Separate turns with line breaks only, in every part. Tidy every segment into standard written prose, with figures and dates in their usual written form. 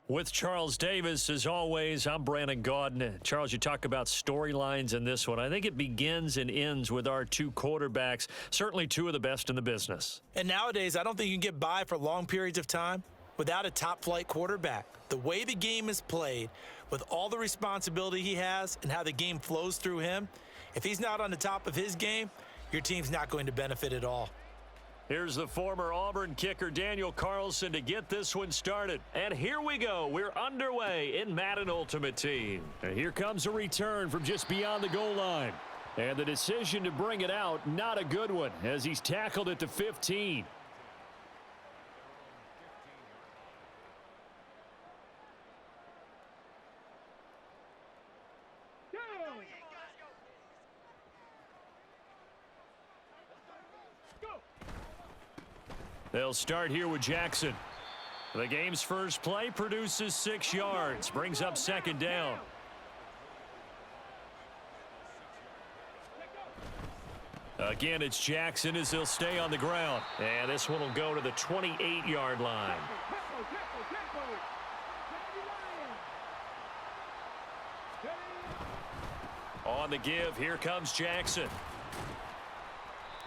With Charles Davis, as always, I'm Brandon Gaudin. Charles, you talk about storylines in this one. I think it begins and ends with our two quarterbacks, certainly two of the best in the business.
And nowadays, I don't think you can get by for long periods of time without a top-flight quarterback. The way the game is played, with all the responsibility he has and how the game flows through him, if he's not on the top of his game, your team's not going to benefit at all.
Here's the former Auburn kicker, Daniel Carlson, to get this one started. And here we go. We're underway in Madden Ultimate Team.
And here comes a return from just beyond the goal line. And the decision to bring it out, not a good one, as he's tackled at the 15.
They'll start here with Jackson. The game's first play produces 6 yards, brings up second down. Again, it's Jackson as he'll stay on the ground. And this one will go to the 28-yard line. On the give, here comes Jackson.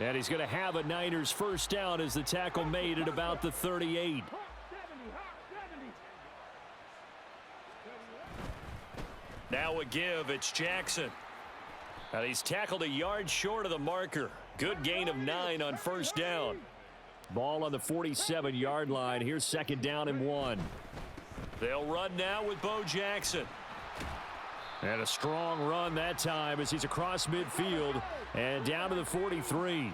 And he's going to have a Niners first down as the tackle made at about the 38.
Now a give, it's Jackson. And he's tackled a yard short of the marker. Good gain of 9 on first down.
Ball on the 47-yard line. Here's second down and 1.
They'll run now with Bo Jackson.
And a strong run that time as he's across midfield and down to the 43.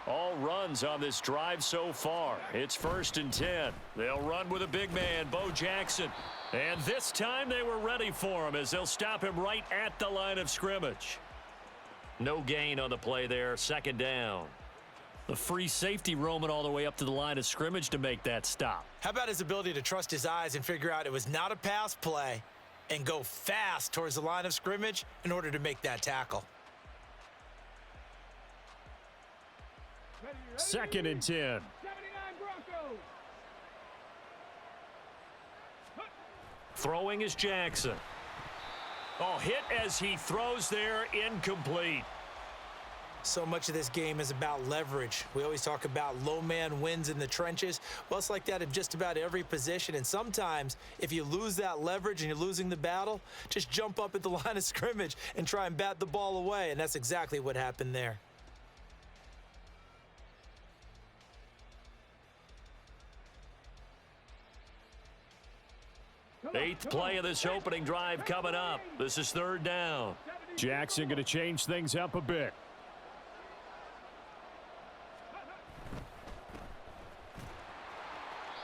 All runs on this drive so far. It's 1st and 10. They'll run with a big man, Bo Jackson. And this time they were ready for him as they'll stop him right at the line of scrimmage. No gain on the play there, second down. The free safety roaming all the way up to the line of scrimmage to make that stop.
How about his ability to trust his eyes and figure out it was not a pass play and go fast towards the line of scrimmage in order to make that tackle.
2nd and 10.
Throwing is Jackson. Oh, hit as he throws there, incomplete.
So much of this game is about leverage. We always talk about low man wins in the trenches. Well, it's like that in just about every position. And sometimes, if you lose that leverage and you're losing the battle, just jump up at the line of scrimmage and try and bat the ball away. And that's exactly what happened there.
Eighth play of this opening drive coming up. This is 3rd down.
Jackson going to change things up a bit.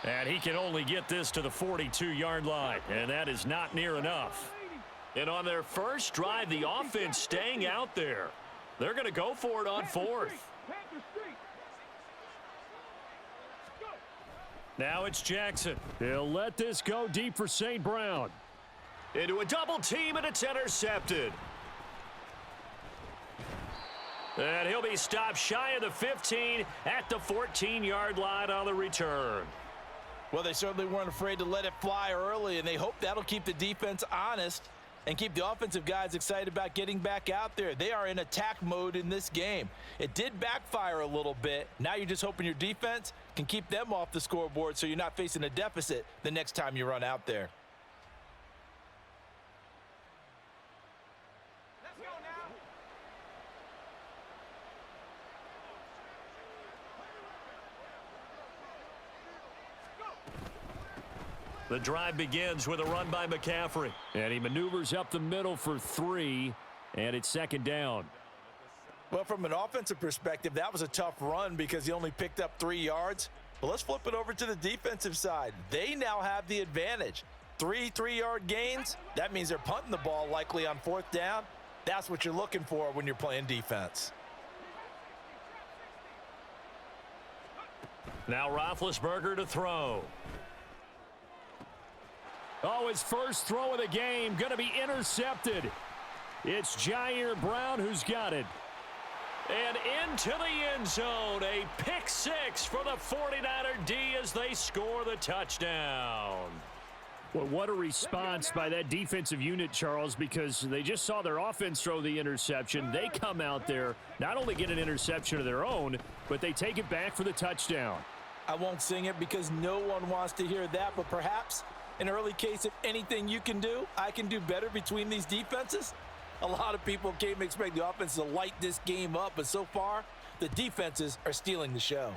And he can only get this to the 42-yard line, and that is not near enough. And on their first drive, the offense staying out there. They're going to go for it on 4th. Now it's Jackson.
He'll let this go deep for St. Brown.
Into a double team, and it's intercepted. And he'll be stopped shy of the 15 at the 14-yard line on the return.
Well, they certainly weren't afraid to let it fly early, and they hope that'll keep the defense honest and keep the offensive guys excited about getting back out there. They are in attack mode in this game. It did backfire a little bit. Now you're just hoping your defense can keep them off the scoreboard so you're not facing a deficit the next time you run out there.
The drive begins with a run by McCaffrey.
And he maneuvers up the middle for 3, and it's second down.
Well, from an offensive perspective, that was a tough run because he only picked up 3 yards. But let's flip it over to the defensive side. They now have the advantage. 3 3-yard gains, that means they're punting the ball likely on 4th down. That's what you're looking for when you're playing defense.
Now Roethlisberger to throw.
Oh, his first throw of the game going to be intercepted. It's Jair Brown who's got it.
And into the end zone, a pick six for the 49er D as they score the touchdown.
Well, what a response by that defensive unit, Charles, because they just saw their offense throw the interception. They come out there, not only get an interception of their own, but they take it back for the touchdown.
I won't sing it because no one wants to hear that, but perhaps an early case of anything you can do, I can do better between these defenses. A lot of people came to expect the offense to light this game up, but so far, the defenses are stealing the show.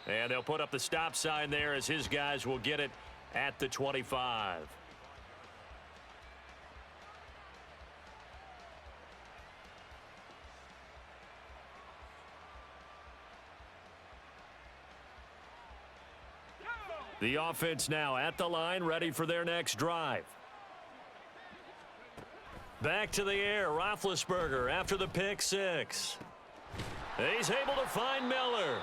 And they'll put up the stop sign there as his guys will get it at the 25. The offense now at the line, ready for their next drive. Back to the air, Roethlisberger after the pick six. He's able to find Miller.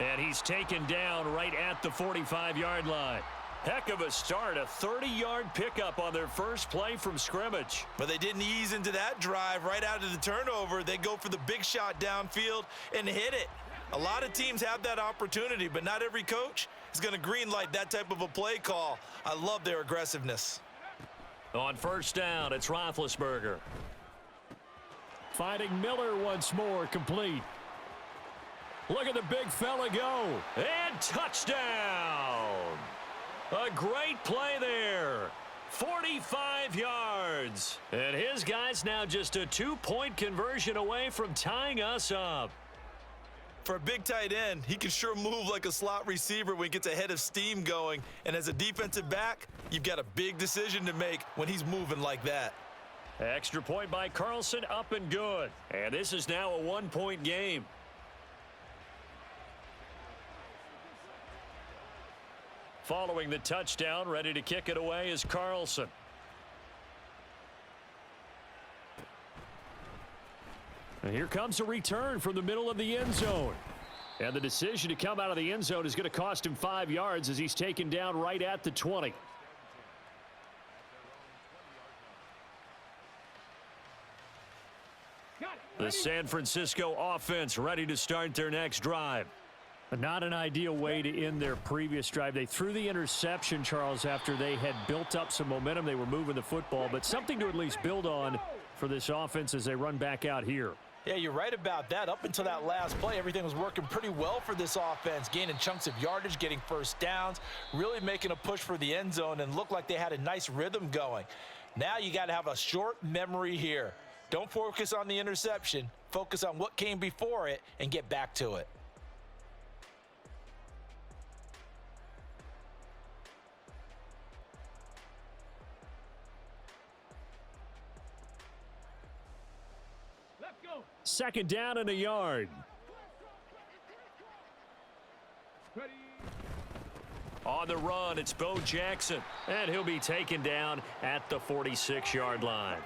And he's taken down right at the 45-yard line. Heck of a start, a 30-yard pickup on their first play from scrimmage.
But they didn't ease into that drive right out of the turnover. They go for the big shot downfield and hit it. A lot of teams have that opportunity, but not every coach is going to greenlight that type of a play call. I love their aggressiveness.
On first down, it's Roethlisberger.
Finding Miller once more, complete. Look at the big fella go.
And touchdown. A great play there. 45 yards. And his guys now just a 2-point conversion away from tying us up.
For a big tight end, he can sure move like a slot receiver when he gets a head of steam going. And as a defensive back, you've got a big decision to make when he's moving like that.
Extra point by Carlson, up and good. And this is now a 1-point game. Following the touchdown, ready to kick it away is Carlson.
And here comes a return from the middle of the end zone. And the decision to come out of the end zone is going to cost him 5 yards as he's taken down right at the 20.
The San Francisco offense ready to start their next drive.
Not an ideal way to end their previous drive. They threw the interception, Charles, after they had built up some momentum. They were moving the football, but something to at least build on for this offense as they run back out here.
Yeah, you're right about that. Up until that last play, everything was working pretty well for this offense, gaining chunks of yardage, getting first downs, really making a push for the end zone, and looked like they had a nice rhythm going. Now you got to have a short memory here. Don't focus on the interception. Focus on what came before it and get back to it.
Second down and a yard.
On the run, it's Bo Jackson, and he'll be taken down at the 46-yard line.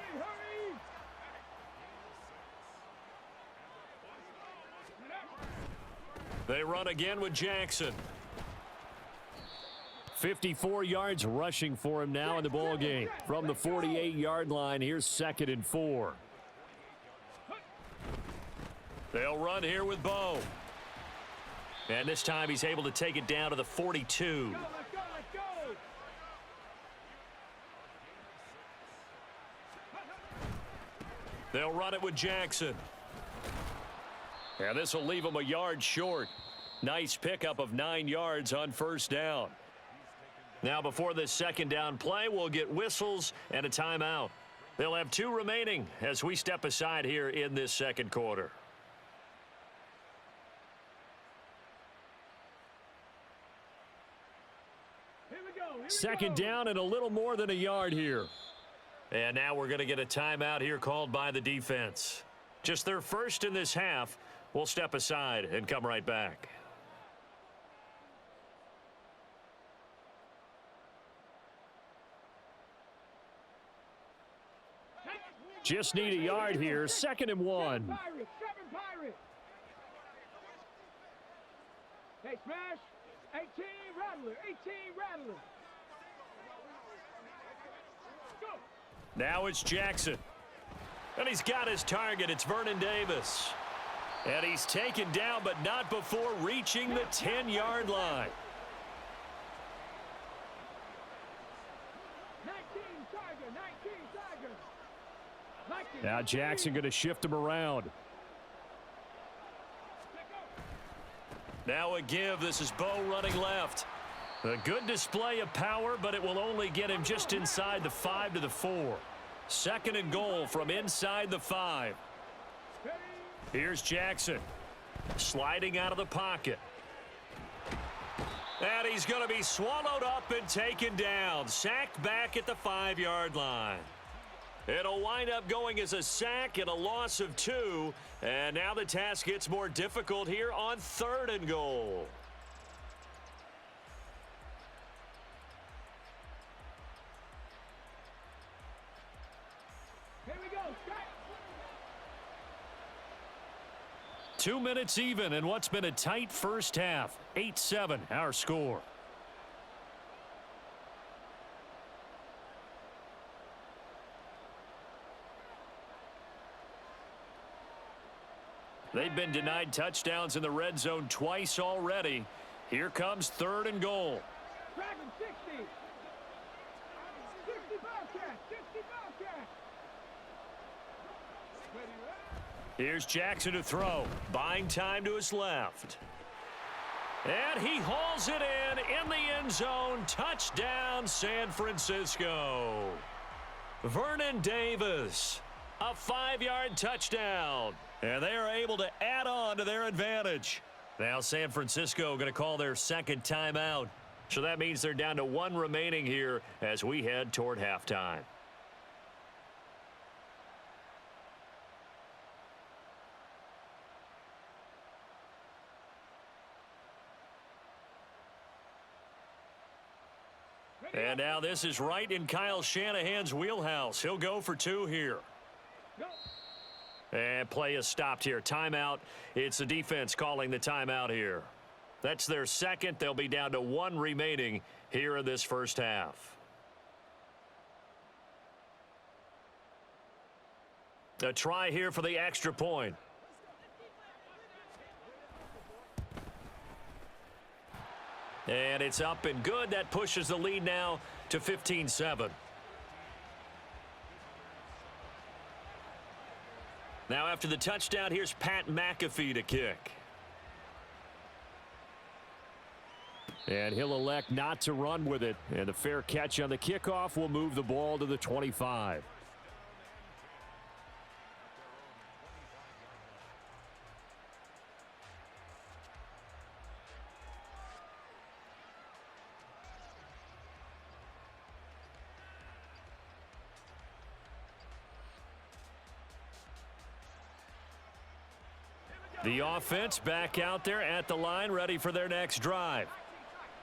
They run again with Jackson.
54 yards rushing for him now in the ball game. From the 48-yard line, here's 2nd and 4.
They'll run here with Bo. And this time he's able to take it down to the 42.
Let's go.
They'll run it with Jackson. And this will leave him a yard short. Nice pickup of 9 yards on first down. Now before this second down play, we'll get whistles and a timeout. They'll have 2 remaining as we step aside here in this second quarter.
Second down and a little more than a yard here.
And now we're going to get a timeout here called by the defense. Just their first in this half. We'll step aside and come right back.
Just need a yard here. 2nd and 1.
Hey, smash. 18 Rattler. 18 Rattler. Go.
Now it's Jackson. And he's got his target. It's Vernon Davis. And he's taken down, but not before reaching the 10-yard line.
19 Tiger, 19 Tiger. 19.
Now Jackson going to shift him around.
Now a give. This is Bo running left. A good display of power, but it will only get him just inside the 5 to the 4. Second and goal from inside the 5. Here's Jackson. Sliding out of the pocket. And he's going to be swallowed up and taken down. Sacked back at the 5-yard line. It'll wind up going as a sack and a loss of 2. And now the task gets more difficult here on 3rd and goal.
Here we go. Strike.
2 minutes even in what's been a tight first half. 8-7 our score. They've been denied touchdowns in the red zone twice already. Here comes 3rd and goal.
Dragon 60. 60 Bobcat. 60 Bobcat.
Here's Jackson to throw. Buying time to his left. And he hauls it in the end zone. Touchdown, San Francisco. Vernon Davis. A 5-yard touchdown. And they are able to add on to their advantage. Now San Francisco going to call their second timeout. So that means they're down to 1 remaining here as we head toward halftime. And now this is right in Kyle Shanahan's wheelhouse. He'll go for 2 here.
Go.
And play is stopped here. Timeout. It's the defense calling the timeout here. That's their second. They'll be down to 1 remaining here in this first half. A try here for the extra point. And it's up and good. That pushes the lead now to 15-7. Now after the touchdown, here's Pat McAfee to kick. And he'll elect not to run with it. And a fair catch on the kickoff will move the ball to the 25. The offense back out there at the line, ready for their next drive.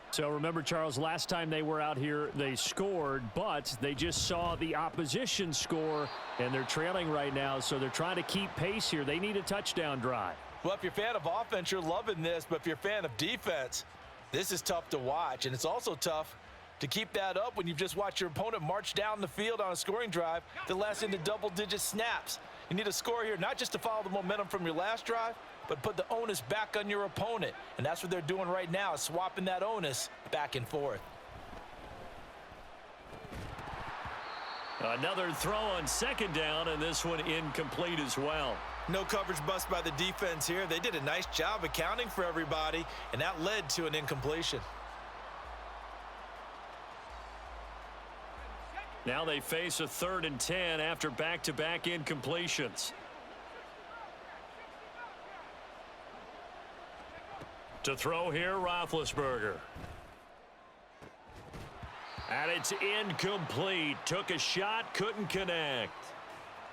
So remember, Charles, last time they were out here, they scored, but they just saw the opposition score, and they're trailing right now, so they're trying to keep pace here. They need a touchdown drive.
Well, if you're a fan of offense, you're loving this, but if you're a fan of defense, this is tough to watch, and it's also tough to keep that up when you've just watched your opponent march down the field on a scoring drive that lasts into double-digit snaps. You need a score here, not just to follow the momentum from your last drive, but put the onus back on your opponent. And that's what they're doing right now, is swapping that onus back and forth.
Another throw on second down, and this one incomplete as well.
No coverage bust by the defense here. They did a nice job accounting for everybody, and that led to an incompletion.
Now they face a 3rd and 10 after back-to-back incompletions. To throw here, Roethlisberger. And it's incomplete. Took a shot, couldn't connect.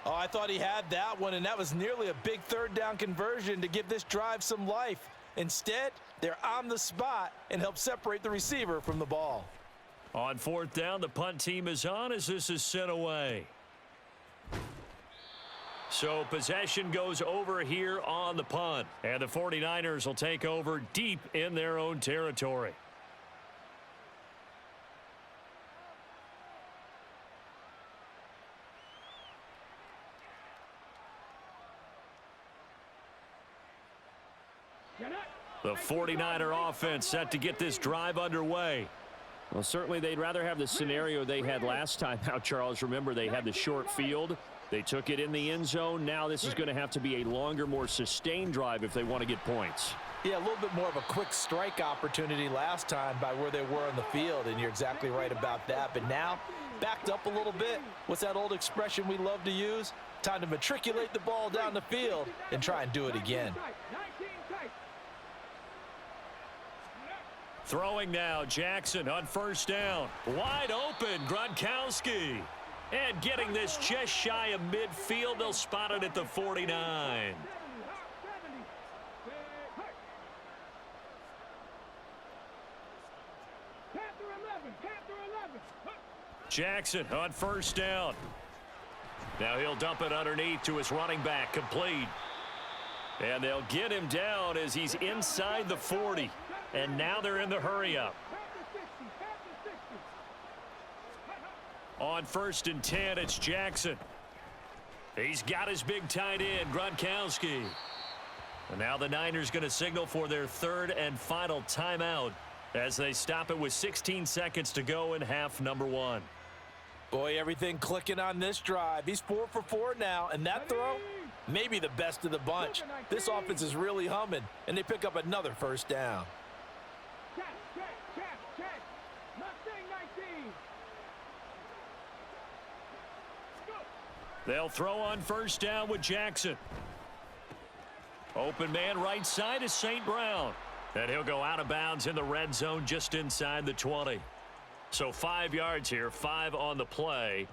Oh, I thought he had that one, and that was nearly a big 3rd down conversion to give this drive some life. Instead, they're on the spot and help separate the receiver from the ball.
On 4th down, the punt team is on as this is sent away. So possession goes over here on the punt. And the 49ers will take over deep in their own territory. The 49er offense set to get this drive underway.
Well, certainly they'd rather have the scenario they had last time out, Charles. Remember, they had the short field. They took it in the end zone. Now this is going to have to be a longer, more sustained drive if they want to get points.
Yeah, a little bit more of a quick strike opportunity last time by where they were on the field, and you're exactly right about that. But now, backed up a little bit. What's that old expression we love to use? Time to matriculate the ball down the field and try and do it again.
Throwing now, Jackson on first down. Wide open, Gronkowski. And getting this just shy of midfield, they'll spot it at the 49. Jackson on first down. Now he'll dump it underneath to his running back, complete. And they'll get him down as he's inside the 40. And now they're in the hurry-up. On first and 10, it's Jackson. He's got his big tight end, Gronkowski. And now the Niners going to signal for their third and final timeout as they stop it with 16 seconds to go in half number 1.
Boy, everything clicking on this drive. He's 4 for 4 now, and that throw, maybe the best of the bunch. This offense is really humming, and they pick up another first down.
They'll throw on first down with Jackson. Open man right side is St. Brown. And he'll go out of bounds in the red zone just inside the 20. So 5 yards here, 5 on the play.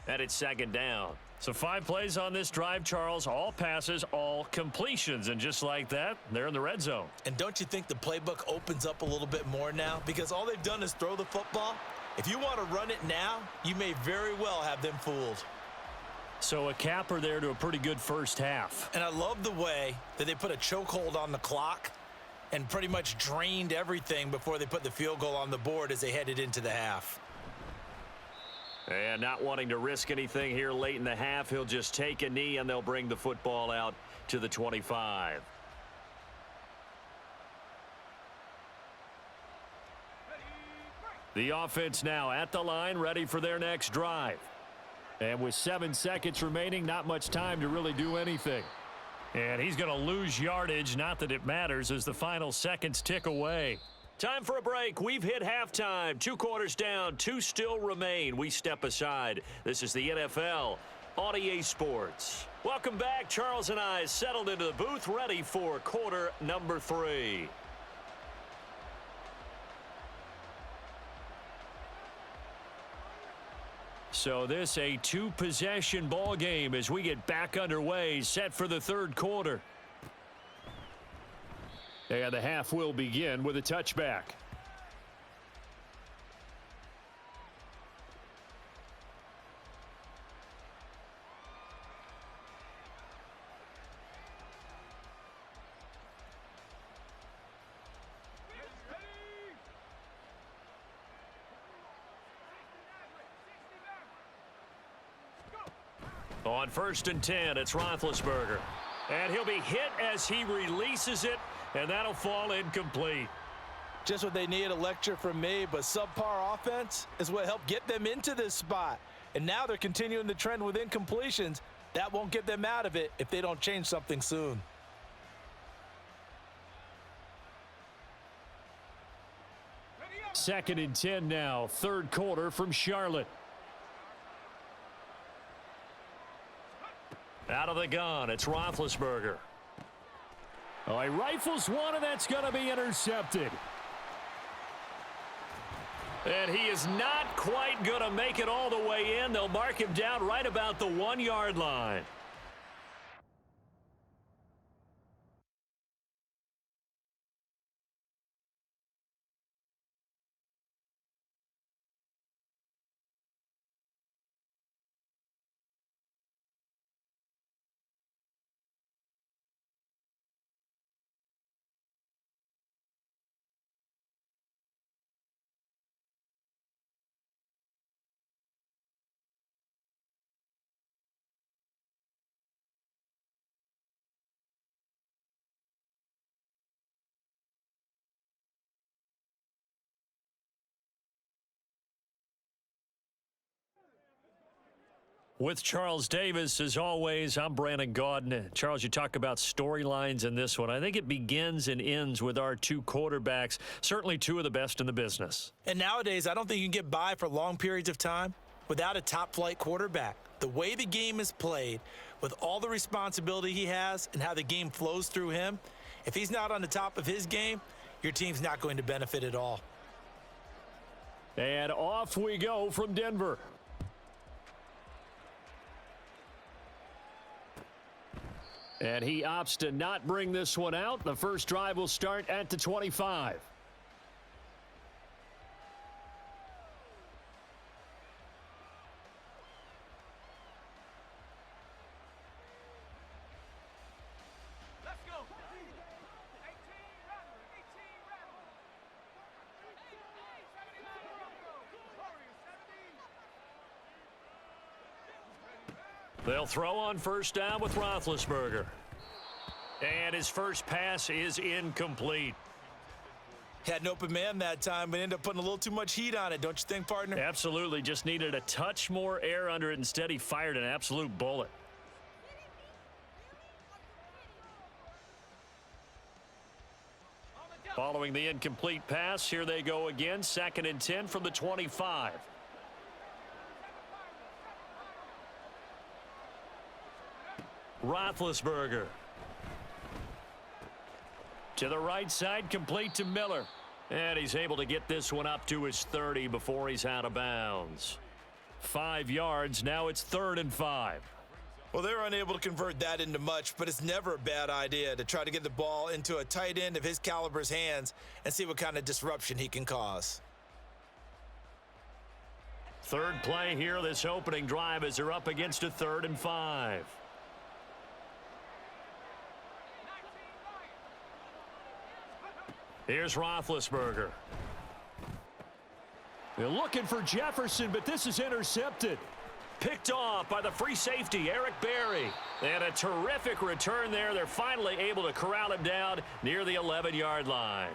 And it's second down. So 5 plays on this drive, Charles. All passes, all completions. And just like that, they're in the red zone.
And don't you think the playbook opens up a little bit more now? Because all they've done is throw the football. If you want to run it now, you may very well have them fooled.
So a capper there to a pretty good first half.
And I love the way that they put a chokehold on the clock and pretty much drained everything before they put the field goal on the board as they headed into the half.
And not wanting to risk anything here late in the half, he'll just take a knee and they'll bring the football out to the 25. The offense now at the line, ready for their next drive. And with 7 seconds remaining, not much time to really do anything. And he's going to lose yardage, not that it matters, as the final seconds tick away. Time for a break. We've hit halftime. 2 quarters down, 2 still remain. We step aside. This is the NFL on EA Sports. Welcome back. Charles and I settled into the booth, ready for quarter number 3. So this a 2-possession ball game as we get back underway, set for the third quarter. And the half will begin with a touchback. On first and 10, it's Roethlisberger. And he'll be hit as he releases it, and that'll fall incomplete.
Just what they need, a lecture from me, but subpar offense is what helped get them into this spot. And now they're continuing the trend with incompletions. That won't get them out of it if they don't change something soon.
Second and 10 now, third quarter from Charlotte. Out of the gun, it's Roethlisberger. Oh, he rifles one, and that's going to be intercepted. And he is not quite going to make it all the way in. They'll mark him down right about the 1-yard line. With Charles Davis, as always, I'm Brandon Gaudin. Charles, you talk about storylines in this one. I think it begins and ends with our two quarterbacks, certainly two of the best in the business.
And nowadays, I don't think you can get by for long periods of time without a top-flight quarterback. The way the game is played, with all the responsibility he has and how the game flows through him, if he's not on the top of his game, your team's not going to benefit at all.
And off we go from Denver. And he opts to not bring this one out. The first drive will start at the 25.
Let's go. 18 Rattler, 18 Rattler. 79 Broncos. Warriors 70.
They'll throw on first down with Roethlisberger. And his first pass is incomplete.
Had an open man that time, but ended up putting a little too much heat on it, don't you think, partner?
Absolutely, just needed a touch more air under it. Instead, he fired an absolute bullet. Following the incomplete pass, here they go again. 2nd and 10 from the 25. Roethlisberger. To the right side, complete to Miller. And he's able to get this one up to his 30 before he's out of bounds. 5 yards, now it's 3rd and 5.
Well, they're unable to convert that into much, but it's never a bad idea to try to get the ball into a tight end of his caliber's hands and see what kind of disruption he can cause.
Third play here, this opening drive, as they're up against a 3rd and 5. Here's Roethlisberger.
They're looking for Jefferson, but this is intercepted.
Picked off by the free safety, Eric Berry. And a terrific return there. They're finally able to corral him down near the 11-yard line.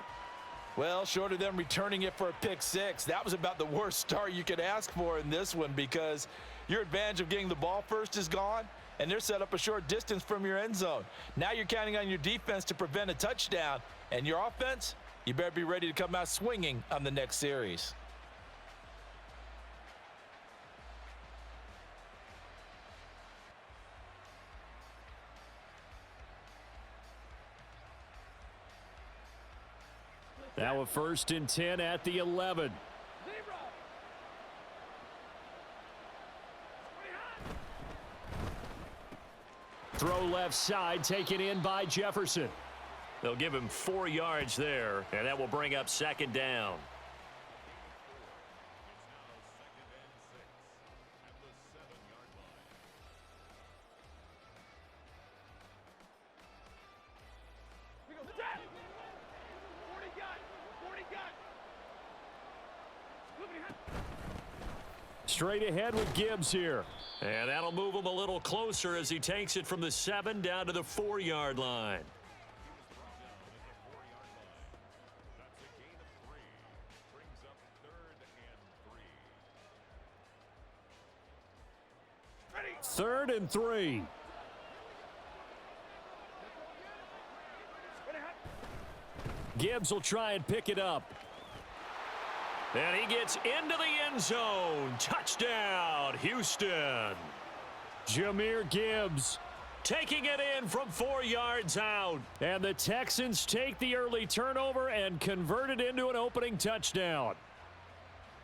Well, short of them returning it for a pick six, that was about the worst start you could ask for in this one, because your advantage of getting the ball first is gone, and they're set up a short distance from your end zone. Now you're counting on your defense to prevent a touchdown, and your offense, you better be ready to come out swinging on the next series.
Now a 1st and 10 at the 11. Throw left side, taken in by Jefferson.
They'll give him 4 yards there, and that will bring up 2nd down.
Straight ahead with Gibbs here.
And that'll move him a little closer as he takes it from the 7 down to the 4-yard line.
Third and 3. Gibbs will try and pick it up.
And he gets into the end zone. Touchdown, Houston.
Jahmyr Gibbs
taking it in from 4 yards out.
And the Texans take the early turnover and convert it into an opening touchdown.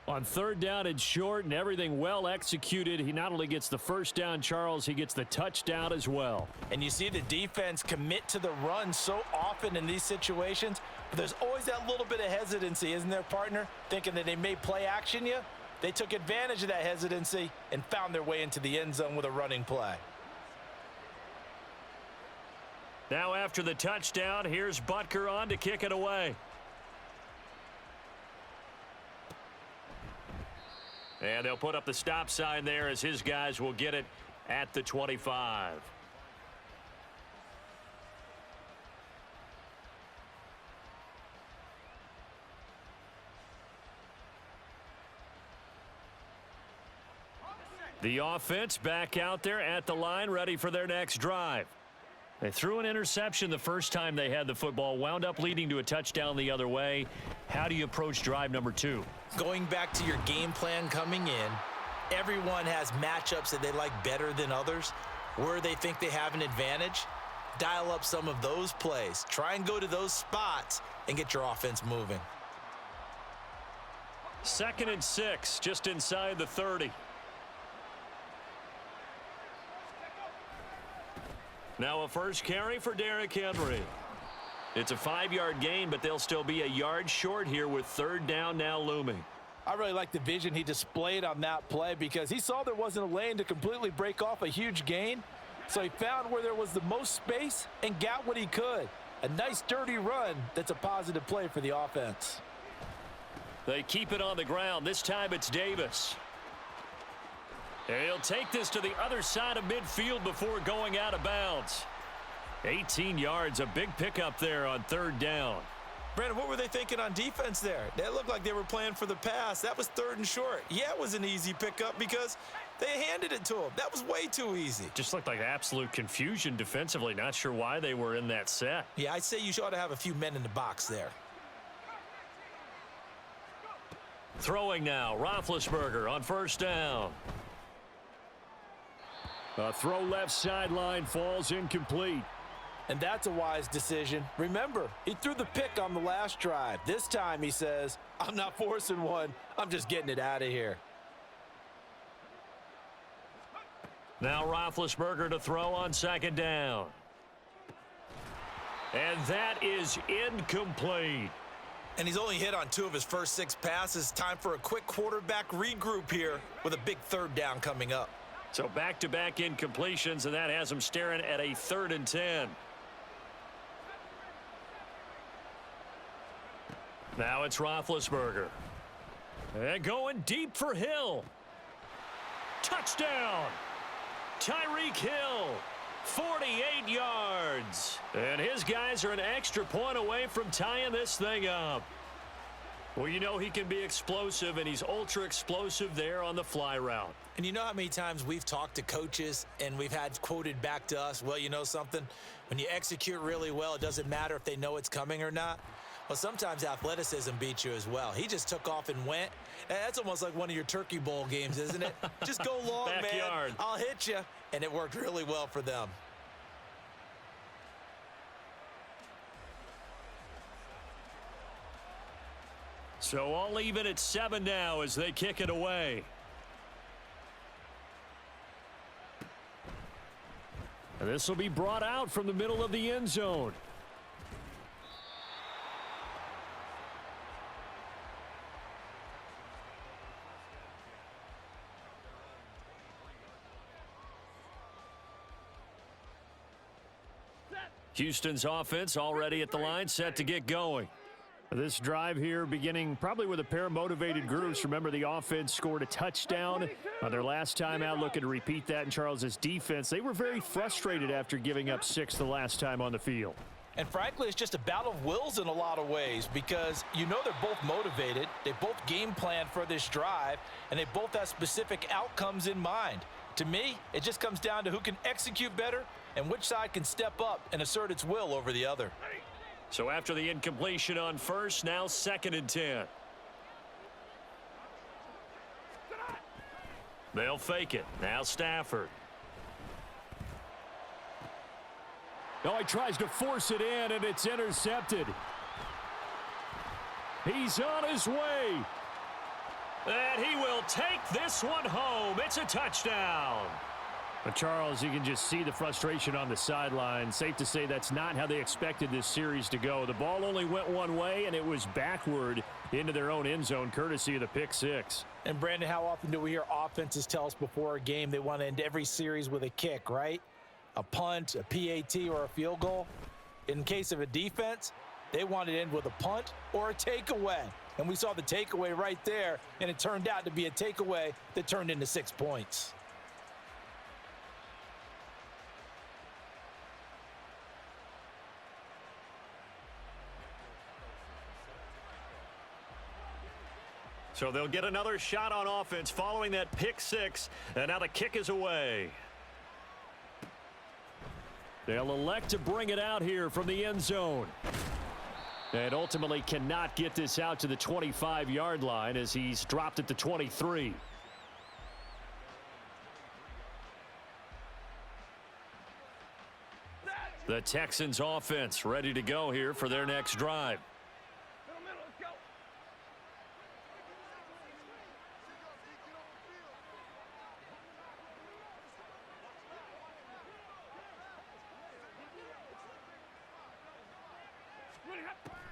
On 3rd down and short, and everything well executed, he not only gets the first down, Charles, he gets the touchdown as well.
And you see the defense commit to the run so often in these situations, but there's always that little bit of hesitancy, isn't there, partner? Thinking that they may play action you. They took advantage of that hesitancy and found their way into the end zone with a running play.
Now after the touchdown, here's Butker on to kick it away. And they'll put up the stop sign there as his guys will get it at the 25. The offense back out there at the line, ready for their next drive. They threw an interception the first time they had the football, wound up leading to a touchdown the other way. How do you approach drive number 2?
Going back to your game plan coming in, everyone has matchups that they like better than others, where they think they have an advantage. Dial up some of those plays. Try and go to those spots and get your offense moving.
2nd and 6, just inside the 30. Now a first carry for Derrick Henry. It's a 5-yard gain, but they'll still be a yard short here with 3rd down now looming.
I really like the vision he displayed on that play because he saw there wasn't a lane to completely break off a huge gain. So he found where there was the most space and got what he could. A nice dirty run that's a positive play for the offense.
They keep it on the ground. This time it's Davis. He'll take this to the other side of midfield before going out of bounds. 18 yards, a big pickup there on 3rd down.
Brandon, what were they thinking on defense there? They looked like they were playing for the pass. That was 3rd and short. Yeah, it was an easy pickup because they handed it to him. That was way too easy.
Just looked like absolute confusion defensively. Not sure why they were in that set.
Yeah, I'd say you ought to have a few men in the box there.
Throwing now, Roethlisberger on 1st down.
A throw left sideline falls incomplete.
And that's a wise decision. Remember, he threw the pick on the last drive. This time he says, I'm not forcing one. I'm just getting it out of here.
Now Roethlisberger to throw on 2nd down. And that is incomplete.
And he's only hit on 2 of his first 6 passes. Time for a quick quarterback regroup here with a big 3rd down coming up.
So back-to-back incompletions, and that has him staring at a 3rd and 10. Now it's Roethlisberger. And going deep for Hill. Touchdown! Tyreek Hill, 48 yards. And his guys are an extra point away from tying this thing up. Well, you know he can be explosive, and he's ultra-explosive there on the fly route.
And you know how many times we've talked to coaches and we've had quoted back to us, well, you know something? When you execute really well, it doesn't matter if they know it's coming or not. Well, sometimes athleticism beats you as well. He just took off and went. And that's almost like one of your Turkey Bowl games, isn't it? Just go long,
Backyard.
man. I'll hit you. And it worked really well for them.
So all even at 7 now as they kick it away.
And this will be brought out from the middle of the end zone.
Houston's offense already at the line, set to get going.
This drive here beginning probably with a pair of motivated groups. Remember, the offense scored a touchdown on their last time out, looking to repeat that in Charles's defense. They were very frustrated after giving up 6 the last time on the field.
And frankly, it's just a battle of wills in a lot of ways because you know they're both motivated. They both game plan for this drive, and they both have specific outcomes in mind. To me, it just comes down to who can execute better and which side can step up and assert its will over the other.
So after the incompletion on 1st, now 2nd and 10. They'll fake it. Now Stafford.
Oh, he tries to force it in, and it's intercepted. He's on his way.
And he will take this one home. It's a touchdown.
But Charles, you can just see the frustration on the sideline. Safe to say that's not how they expected this series to go. The ball only went one way, and it was backward into their own end zone, courtesy of the pick 6.
And Brandon, how often do we hear offenses tell us before a game they want to end every series with a kick, right? A punt, a PAT, or a field goal. In case of a defense, they want to end with a punt or a takeaway. And we saw the takeaway right there, and it turned out to be a takeaway that turned into 6 points.
So they'll get another shot on offense following that pick six, and now the kick is away.
They'll elect to bring it out here from the end zone. And ultimately cannot get this out to the 25-yard line as he's dropped at the 23. The Texans offense ready to go here for their next drive.
Let's go.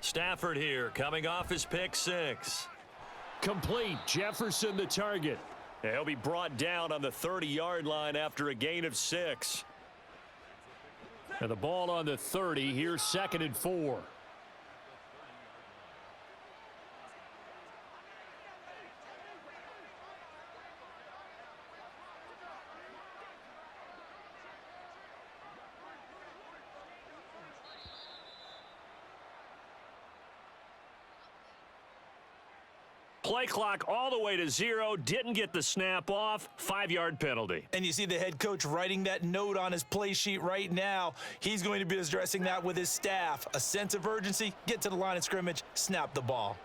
Stafford here coming off his pick six.
Complete. Jefferson the target.
He'll be brought down on the 30-yard line after a gain of 6.
And the ball on the 30. Here's 2nd and 4.
Play clock all the way to 0. Didn't get the snap off. 5-yard penalty.
And you see the head coach writing that note on his play sheet right now. He's going to be addressing that with his staff. A sense of urgency, get to the line of scrimmage, snap the ball.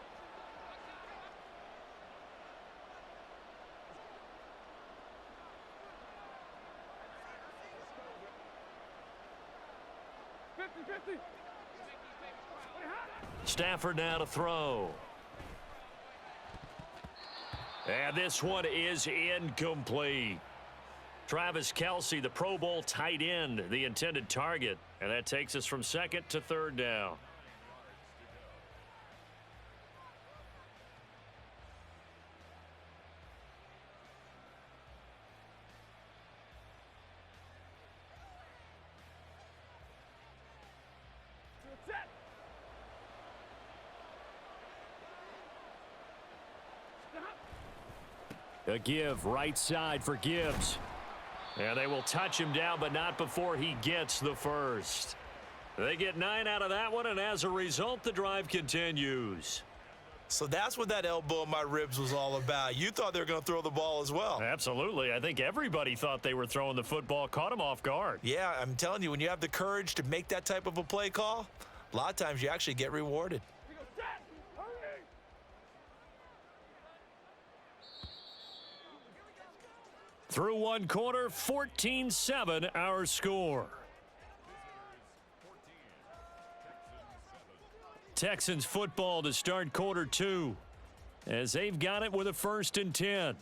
Stafford now to throw. And this one is incomplete. Travis Kelce, the Pro Bowl tight end, the intended target. And that takes us from 2nd to 3rd down.
A give right side for Gibbs.
And they will touch him down, but not before he gets the first. They get 9 out of that one, and as a result, the drive continues.
So that's what that elbow in my ribs was all about. You thought they were going to throw the ball as well.
Absolutely. I think everybody thought they were throwing the football, caught him off guard.
Yeah, I'm telling you, when you have the courage to make that type of a play call, a lot of times you actually get rewarded.
Through one quarter, 14-7 our score. Texans football to start quarter 2 as they've got it with a 1st and 10.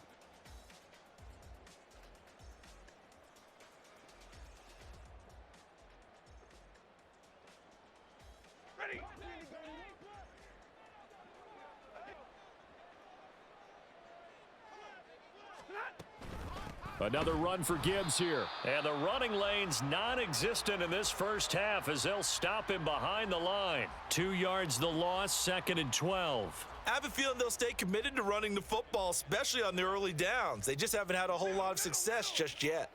Another run for Gibbs here.
And the running lane's non-existent in this first half as they'll stop him behind the line.
2 yards the loss, 2nd and 12.
I have a feeling they'll stay committed to running the football, especially on the early downs. They just haven't had a whole lot of success just yet.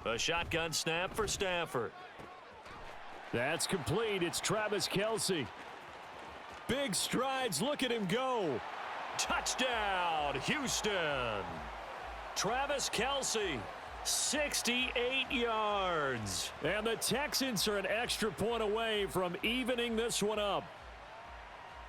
A shotgun snap for Stafford.
That's complete. It's Travis Kelce. Big strides. Look at him go.
Touchdown, Houston. Travis Kelce, 68 yards.
And the Texans are an extra point away from evening this one up.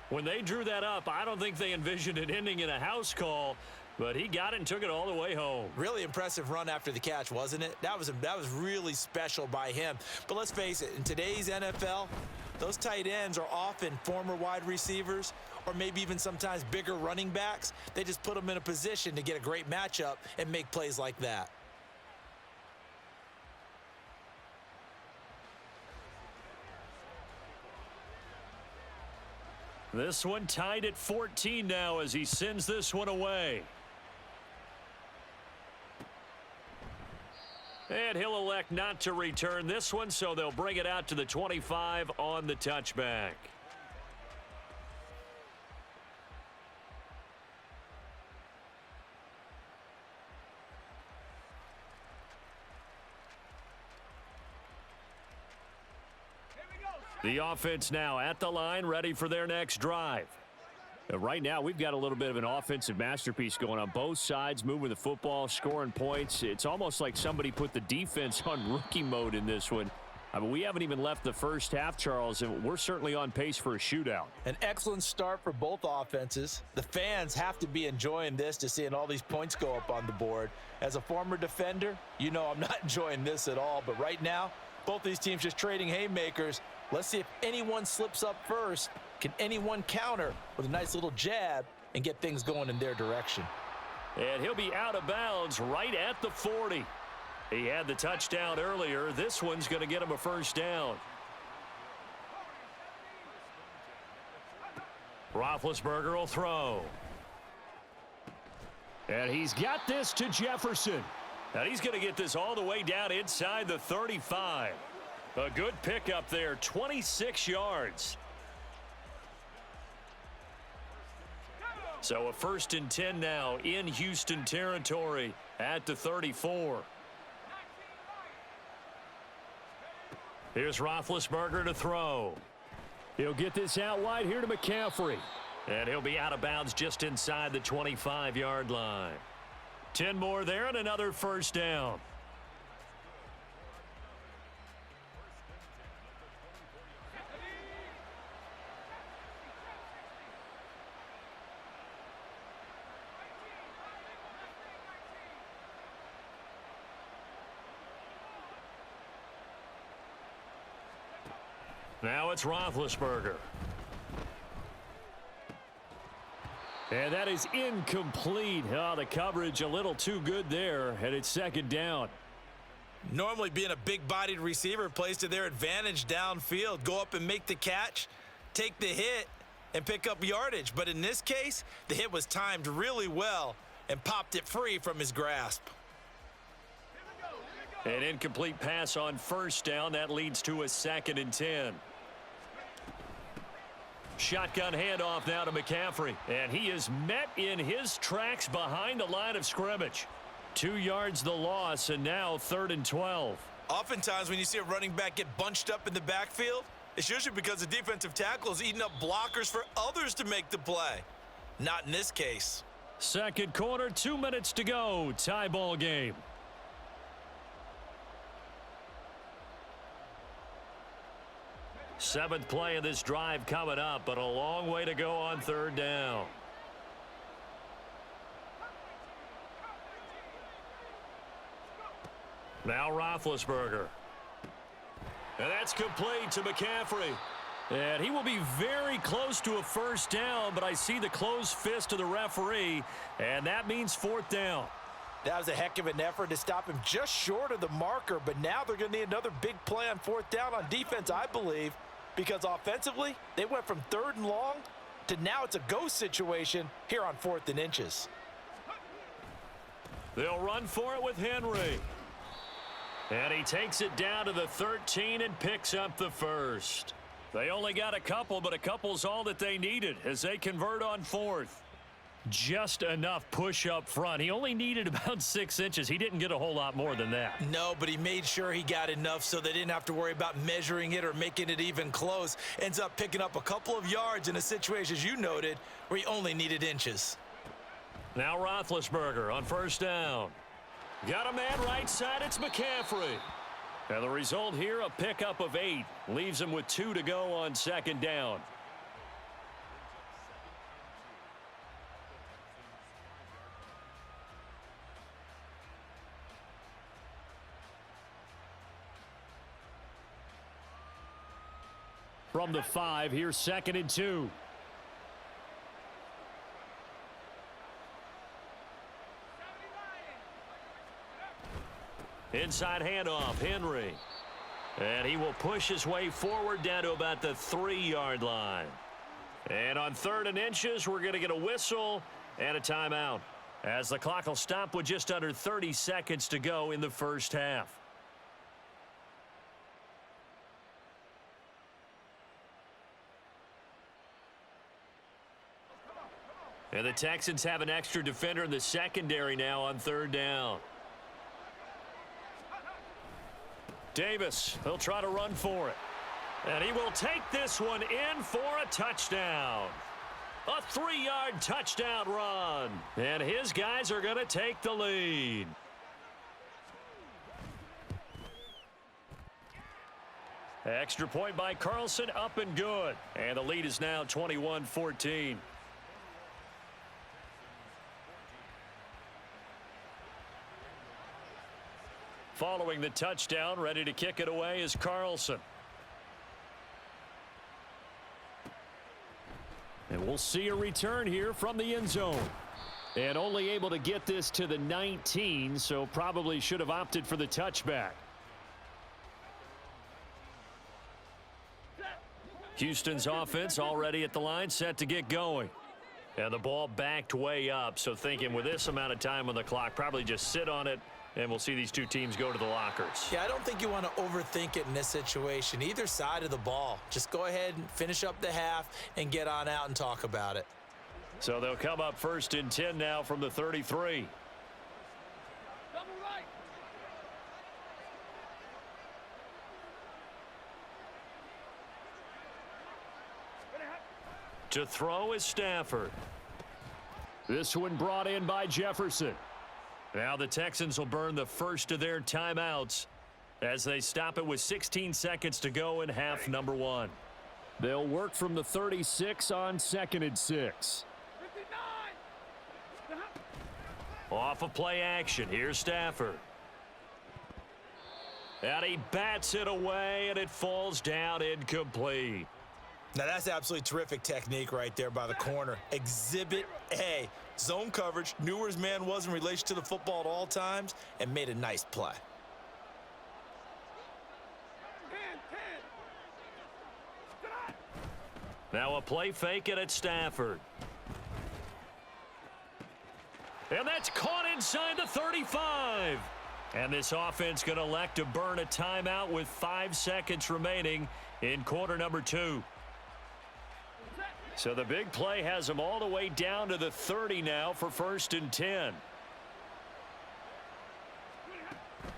When they drew that up, I don't think they envisioned it ending in a house call, but he got it and took it all the way home.
Really impressive run after the catch, wasn't it? That was really special by him. But let's face it, in today's NFL, those tight ends are often former wide receivers or maybe even sometimes bigger running backs. They just put them in a position to get a great matchup and make plays like that.
This one tied at 14 now as he sends this one away. And he'll elect not to return this one, so they'll bring it out to the 25 on the touchback. The offense now at the line, ready for their next drive.
Right now, we've got a little bit of an offensive masterpiece going on both sides, moving the football, scoring points. It's almost like somebody put the defense on rookie mode in this one. I mean, we haven't even left the first half, Charles, and we're certainly on pace for a shootout.
An excellent start for both offenses. The fans have to be enjoying this, to seeing all these points go up on the board. As a former defender, you know I'm not enjoying this at all. But right now, both these teams just trading haymakers. Let's see if anyone slips up first. Can anyone counter with a nice little jab and get things going in their direction?
And he'll be out of bounds right at the 40. He had the touchdown earlier. This one's going to get him a first down. Roethlisberger will throw. And he's got this to Jefferson. And he's going to get this all the way down inside the 35. A good pickup there, 26 yards. So a 1st and 10 now in Houston territory at the 34. Here's Roethlisberger to throw.
He'll get this out wide here to McCaffrey.
And he'll be out of bounds just inside the 25-yard line. 10 more there and another first down. Now it's Roethlisberger.
And that is incomplete. Oh, the coverage a little too good there, and it's 2nd down.
Normally being a big-bodied receiver plays to their advantage downfield. Go up and make the catch, take the hit, and pick up yardage. But in this case, the hit was timed really well and popped it free from his grasp.
An incomplete pass on first down. That leads to a 2nd and 10. Shotgun handoff now to McCaffrey. And he is met in his tracks behind the line of scrimmage. 2 yards the loss, and now 3rd and 12.
Oftentimes when you see a running back get bunched up in the backfield, it's usually because the defensive tackle is eating up blockers for others to make the play. Not in this case.
Second quarter, 2 minutes to go. Tie ball game. Seventh play of this drive coming up, but a long way to go on 3rd down. Now Roethlisberger. And that's complete to McCaffrey. And he will be very close to a first down, but I see the closed fist of the referee, and that means 4th down.
That was a heck of an effort to stop him just short of the marker, but now they're going to need another big play on 4th down on defense, I believe, because offensively, they went from 3rd and long to now it's a go situation here on 4th and inches.
They'll run for it with Henry. And he takes it down to the 13 and picks up the first. They only got a couple, but a couple's all that they needed as they convert on 4th. Just enough push up front. He only needed about 6 inches. He didn't get a whole lot more than that.
No, but he made sure he got enough so they didn't have to worry about measuring it or making it even close. Ends up picking up a couple of yards in a situation, as you noted, where he only needed inches.
Now Roethlisberger on first down. Got a man right side. It's McCaffrey. And the result here, a pickup of 8. Leaves him with 2 to go on 2nd down.
From the 5, here's 2nd and 2.
Inside handoff, Henry. And he will push his way forward down to about the 3-yard line. And on 3rd and inches, we're going to get a whistle and a timeout, as the clock will stop with just under 30 seconds to go in the first half. And the Texans have an extra defender in the secondary now on 3rd down. Davis, he'll try to run for it. And he will take this one in for a touchdown. A 3-yard touchdown run. And his guys are going to take the lead. Extra point by Carlson, up and good. And the lead is now 21-14. Following the touchdown, ready to kick it away is Carlson. And we'll see a return here from the end zone. And only able to get this to the 19, so probably should have opted for the touchback. Houston's offense already at the line, set to get going. And the ball backed way up, so thinking with this amount of time on the clock, probably just sit on it, and we'll see these two teams go to the lockers.
Yeah, I don't think you want to overthink it in this situation. Either side of the ball. Just go ahead and finish up the half and get on out and talk about it.
So they'll come up 1st and 10 now from the 33.
Double right.
To throw is Stafford.
This one brought in by Jefferson.
Now the Texans will burn the first of their timeouts as they stop it with 16 seconds to go in half number 1.
They'll work from the 36 on 2nd and 6.
59.
Off of play action. Here's Stafford. And he bats it away, and it falls down incomplete.
Now, that's absolutely terrific technique right there by the corner. Exhibit A. Zone coverage, knew where his man was in relation to the football at all times, and made a nice play.
10.
Now a play fake, and it's Stafford. And that's caught inside the 35. And this offense going to elect to burn a timeout with 5 seconds remaining in quarter number 2. So the big play has them all the way down to the 30 now for 1st and 10.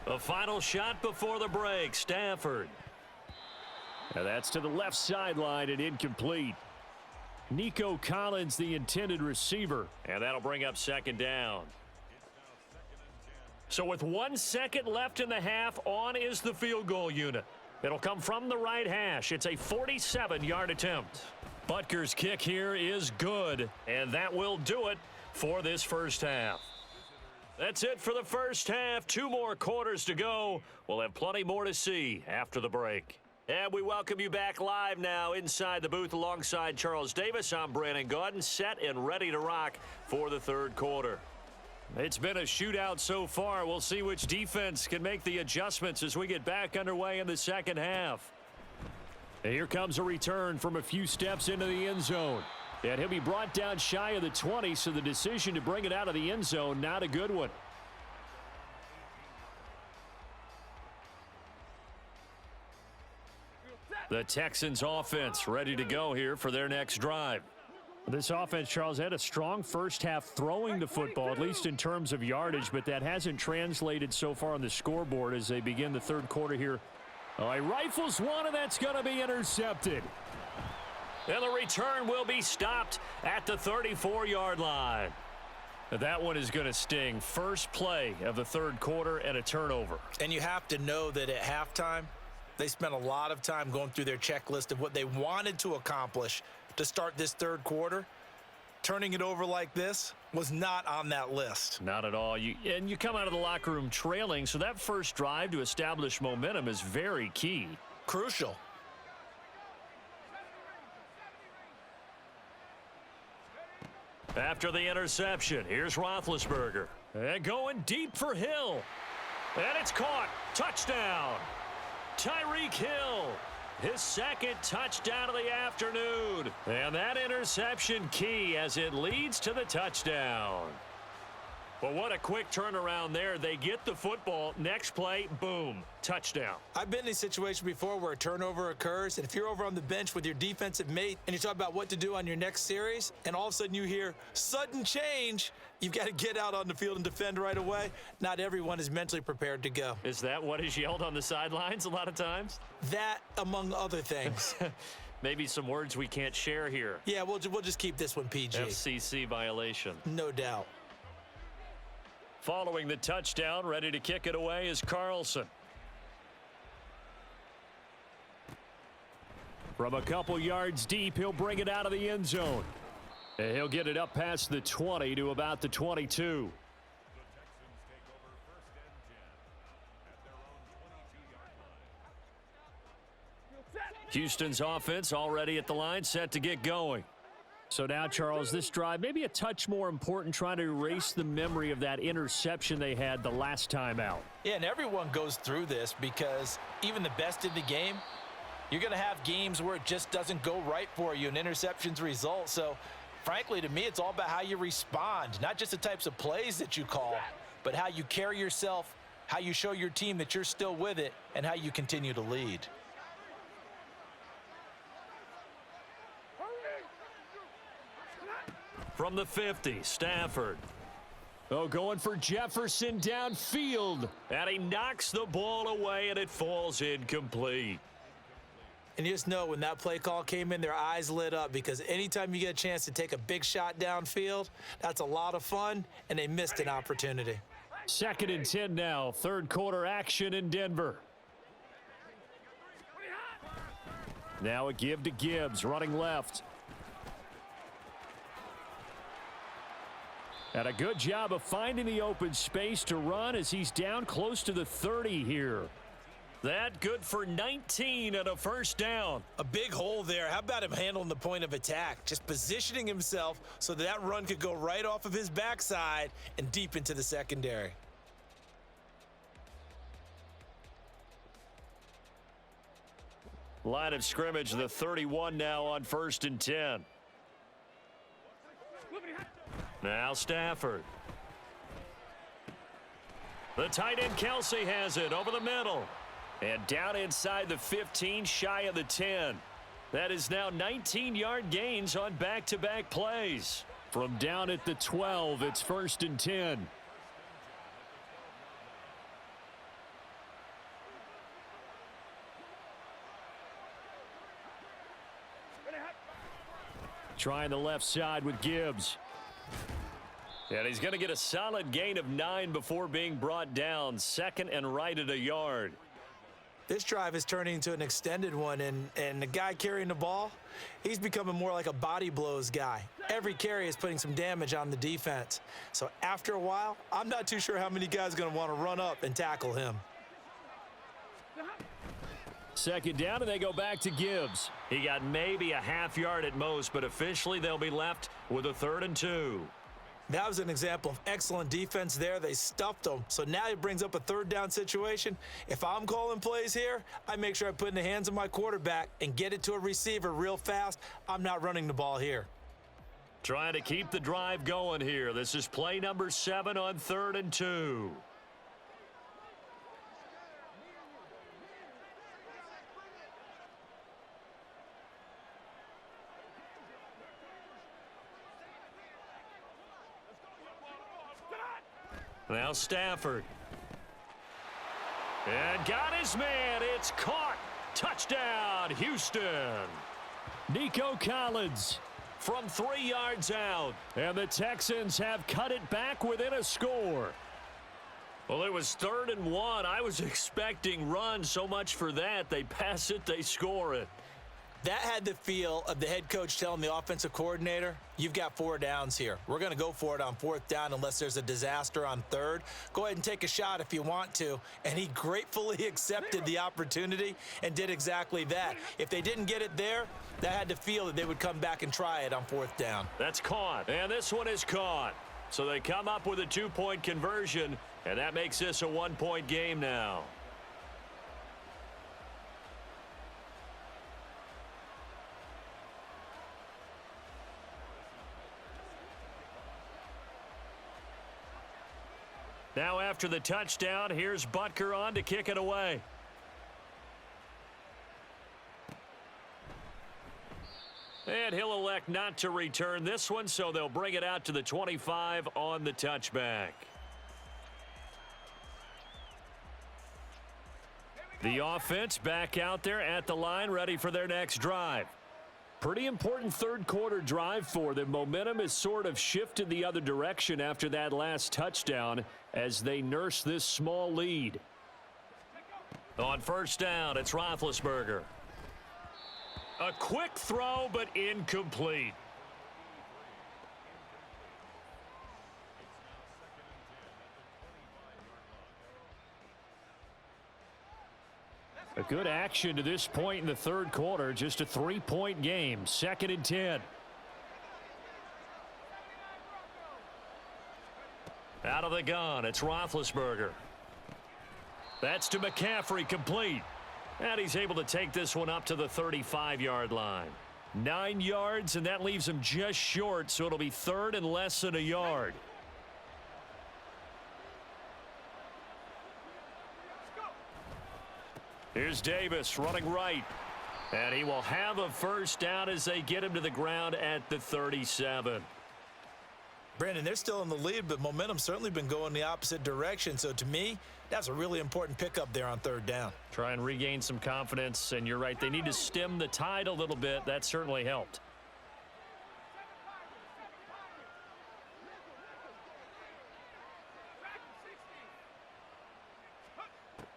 A final shot before the break. Stafford.
Now that's to the left sideline and incomplete. Nico Collins, the intended receiver.
And that'll bring up 2nd down. So with 1 second left in the half, on is the field goal unit. It'll come from the right hash. It's a 47-yard attempt. Butker's kick here is good, and that will do it for this first half. That's it for the first half. 2 more quarters to go. We'll have plenty more to see after the break. And we welcome you back live now inside the booth alongside Charles Davis. I'm Brandon Gaudin, set and ready to rock for the 3rd quarter. It's been a shootout so far. We'll see which defense can make the adjustments as we get back underway in the 2nd half.
And here comes a return from a few steps into the end zone. And he'll be brought down shy of the 20, so the decision to bring it out of the end zone, not a good one.
The Texans offense ready to go here for their next drive.
This offense, Charles, had a strong first half throwing the football, at least in terms of yardage, but that hasn't translated so far on the scoreboard as they begin the 3rd quarter here. Oh, he rifles one, and that's going to be intercepted.
And the return will be stopped at the 34-yard line. That one is going to sting. First play of the 3rd quarter and a turnover.
And you have to know that at halftime, they spent a lot of time going through their checklist of what they wanted to accomplish to start this 3rd quarter. Turning it over like this was not on that list.
Not at all. You come out of the locker room trailing, so that first drive to establish momentum is very key.
Crucial.
After the interception, here's Roethlisberger. And going deep for Hill. And it's caught. Touchdown. Tyreek Hill. His 2nd touchdown of the afternoon. And that interception key as it leads to the touchdown. Well, what a quick turnaround there. They get the football. Next play, boom, touchdown.
I've been in a situation before where a turnover occurs, and if you're over on the bench with your defensive mate and you talk about what to do on your next series, and all of a sudden you hear sudden change, you've got to get out on the field and defend right away. Not everyone is mentally prepared to go.
Is that what is yelled on the sidelines a lot of times?
That, among other things.
Maybe some words we can't share here.
Yeah, we'll just keep this one PG.
FCC violation.
No doubt.
Following the touchdown, ready to kick it away is Carlson.
From a couple yards deep, he'll bring it out of the end zone. And he'll get it up past the 20 to about the 22.
Houston's offense already at the line, set to get going.
So now, Charles, this drive maybe a touch more important, trying to erase the memory of that interception they had the last time out.
Yeah, and everyone goes through this because even the best in the game, you're going to have games where it just doesn't go right for you and interceptions result. So, frankly, to me, it's all about how you respond, not just the types of plays that you call, but how you carry yourself, how you show your team that you're still with it, and how you continue to lead.
From the 50, Stafford.
Oh, going for Jefferson downfield.
And he knocks the ball away, and it falls incomplete.
And you just know when that play call came in, their eyes lit up, because anytime you get a chance to take a big shot downfield, that's a lot of fun, and they missed an opportunity.
2nd and 10 now. Third quarter action in Denver. Now a give to Gibbs, running left. And a good job of finding the open space to run as he's down close to the 30 here.
That good for 19 and a first down.
A big hole there. How about him handling the point of attack? Just positioning himself so that run could go right off of his backside and deep into the secondary.
Line of scrimmage, the 31 now on 1st and 10. Now Stafford. The tight end Kelsey has it over the middle. And down inside the 15, shy of the 10. That is now 19-yard gains on back-to-back plays.
From down at the 12, it's 1st and 10. Trying the left side with Gibbs.
And he's going to get a solid gain of 9 before being brought down. 2nd and right at a yard.
This drive is turning into an extended one, and the guy carrying the ball, he's becoming more like a body blows guy. Every carry is putting some damage on the defense. So after a while, I'm not too sure how many guys are going to want to run up and tackle him.
2nd down, and they go back to Gibbs.
He got maybe a half yard at most, but officially they'll be left with a 3rd and 2.
That was an example of excellent defense there. They stuffed them. So now it brings up a 3rd down situation. If I'm calling plays here, I make sure I put it in the hands of my quarterback and get it to a receiver real fast. I'm not running the ball here.
Trying to keep the drive going here. This is play number 7 on 3rd and 2. Now Stafford. And got his man. It's caught. Touchdown, Houston.
Nico Collins
from 3 yards out.
And the Texans have cut it back within a score.
Well, it was 3rd and 1. I was expecting run, so much for that. They pass it, they score it.
That had the feel of the head coach telling the offensive coordinator, you've got 4 downs here. We're going to go for it on 4th down unless there's a disaster on 3rd. Go ahead and take a shot if you want to. And he gratefully accepted the opportunity and did exactly that. If they didn't get it there, that had the feel that they would come back and try it on 4th down.
That's caught. And this one is caught. So they come up with a 2-point conversion, and that makes this a 1-point game now. Now after the touchdown, here's Butker on to kick it away. And he'll elect not to return this one, so they'll bring it out to the 25 on the touchback. The offense back out there at the line, ready for their next drive.
Pretty important third quarter drive for them. Momentum has sort of shifted the other direction after that last touchdown as they nurse this small lead.
On first down, it's Roethlisberger. A quick throw, but incomplete.
A good action to this point in the third quarter. Just a 3-point game. 2nd and 10.
Out of the gun, it's Roethlisberger. That's to McCaffrey, complete. And he's able to take this one up to the 35-yard line.
9 yards, and that leaves him just short, so it'll be 3rd and less than a yard.
Here's Davis running right. And he will have a first down as they get him to the ground at the 37.
Brandon, they're still in the lead, but momentum's certainly been going the opposite direction. So to me, that's a really important pickup there on 3rd down.
Try and regain some confidence, and you're right. They need to stem the tide a little bit. That certainly helped.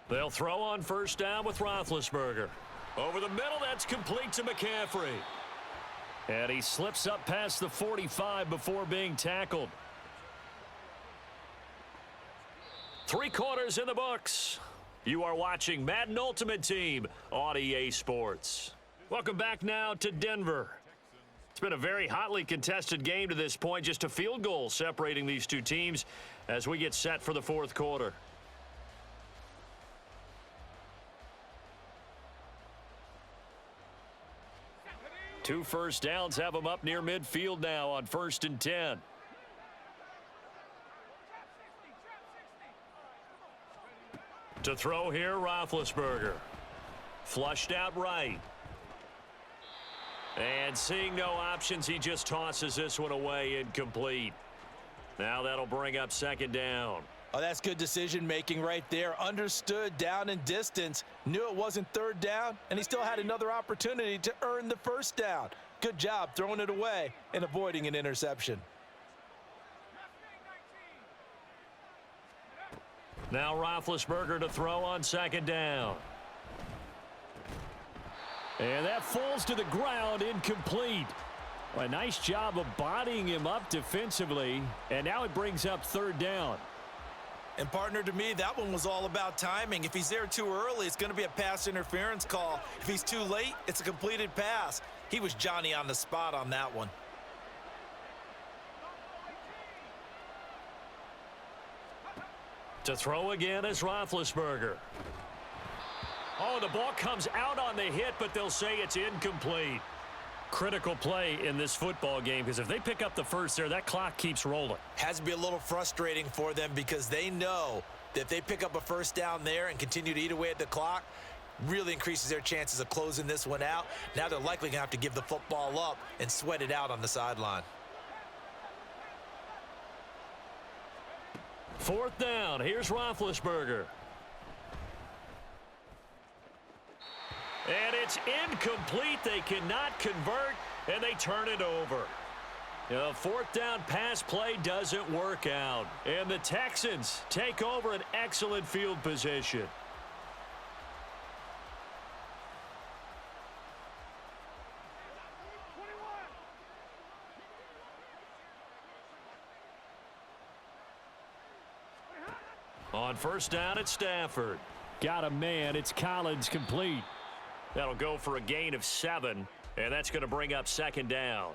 They'll throw on first down with Roethlisberger. Over the middle, that's complete to McCaffrey.
And he slips up past the 45 before being tackled.
3 quarters in the books. You are watching Madden Ultimate Team on EA Sports. Welcome back now to Denver. It's been a very hotly contested game to this point. Just a field goal separating these two teams as we get set for the 4th quarter. Two first downs have them up near midfield now on 1st and 10. To throw here, Roethlisberger. Flushed out right. And seeing no options, he just tosses this one away, incomplete. Now that'll bring up 2nd down.
Oh, that's good decision-making right there. Understood down and distance. Knew it wasn't 3rd down, and he still had another opportunity to earn the first down. Good job throwing it away and avoiding an interception.
Now Roethlisberger to throw on 2nd down.
And that falls to the ground, incomplete. A nice job of bodying him up defensively, and now it brings up 3rd down.
And partner, to me, that one was all about timing. If he's there too early, it's going to be a pass interference call. If he's too late, it's a completed pass. He was Johnny on the spot on that one.
To throw again is Roethlisberger. Oh, the ball comes out on the hit, but they'll say it's incomplete.
Critical play in this football game, because if they pick up the first there, that clock keeps rolling.
Has to be a little frustrating for them because they know that if they pick up a first down there and continue to eat away at the clock, really increases their chances of closing this one out. Now they're likely going to have to give the football up and sweat it out on the sideline.
4th down. Here's Roethlisberger. And it's incomplete. They cannot convert, and they turn it over. The 4th down pass play doesn't work out. And the Texans take over an excellent field position. On first down, it's Stafford.
Got a man. It's Collins, complete.
That'll go for a gain of 7, and that's going to bring up 2nd down.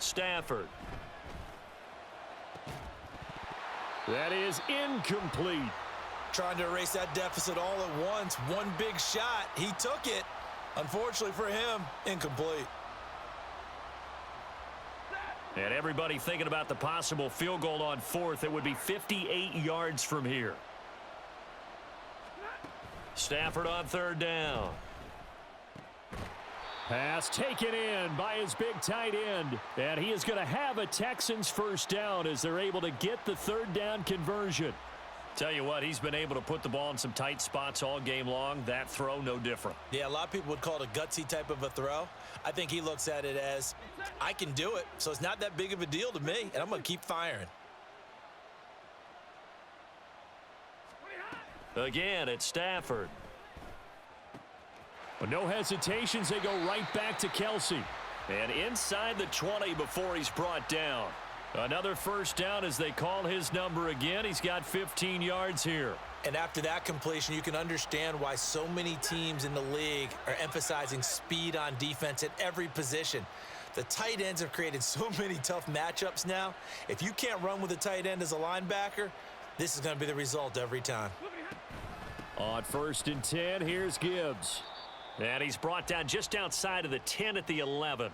Stafford.
That is incomplete.
Trying to erase that deficit all at once. One big shot. He took it. Unfortunately for him, incomplete.
And everybody thinking about the possible field goal on 4th. It would be 58 yards from here. Stafford on 3rd down.
Pass taken in by his big tight end. And he is going to have a Texans first down as they're able to get the third down conversion.
Tell you what, he's been able to put the ball in some tight spots all game long. That throw, no different.
Yeah, a lot of people would call it a gutsy type of a throw. I think he looks at it as, I can do it, so it's not that big of a deal to me, and I'm going to keep firing.
Again, it's Stafford.
With no hesitations, they go right back to Kelsey.
And inside the 20 before he's brought down. Another first down as they call his number again. He's got 15 yards here.
And after that completion, you can understand why so many teams in the league are emphasizing speed on defense at every position. The tight ends have created so many tough matchups now. If you can't run with a tight end as a linebacker, this is going to be the result every time.
On 1st and 10, here's Gibbs.
And he's brought down just outside of the 10 at the 11.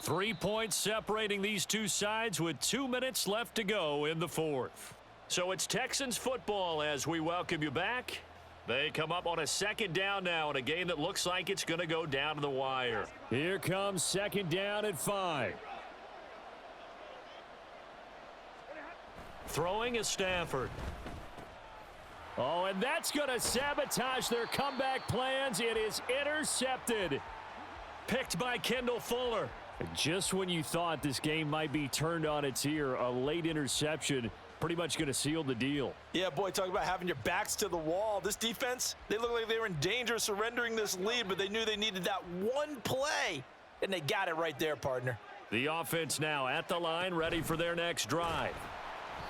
Three points separating these two sides with 2 minutes left to go in the fourth.
So it's Texans football as we welcome you back. They come up on a second down now in a game that looks like it's going to go down to the wire.
Here comes second down at 5.
Throwing is Stafford.
Oh, and that's going to sabotage their comeback plans. It is intercepted.
Picked by Kendall Fuller.
Just when you thought this game might be turned on its ear, a late interception pretty much going to seal the deal.
Yeah, boy, talk about having your backs to the wall. This defense, they look like they were in danger of surrendering this lead, but they knew they needed that one play, and they got it right there, partner.
The offense now at the line, ready for their next drive.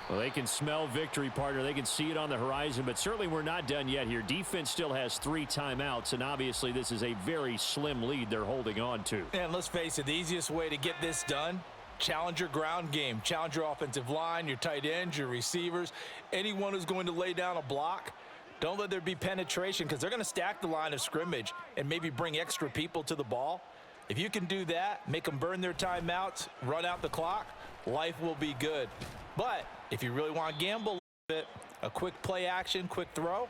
Well, they can smell victory, partner. They can see it on the horizon, but certainly we're not done yet here. Defense still has 3 timeouts, and obviously this is a very slim lead they're holding on to.
And let's face it, the easiest way to get this done, challenge your ground game. Challenge your offensive line, your tight ends, your receivers, anyone who's going to lay down a block. Don't let there be penetration because they're going to stack the line of scrimmage and maybe bring extra people to the ball. If you can do that, make them burn their timeouts, run out the clock, life will be good. But if you really want to gamble a little bit, a quick play action, quick throw,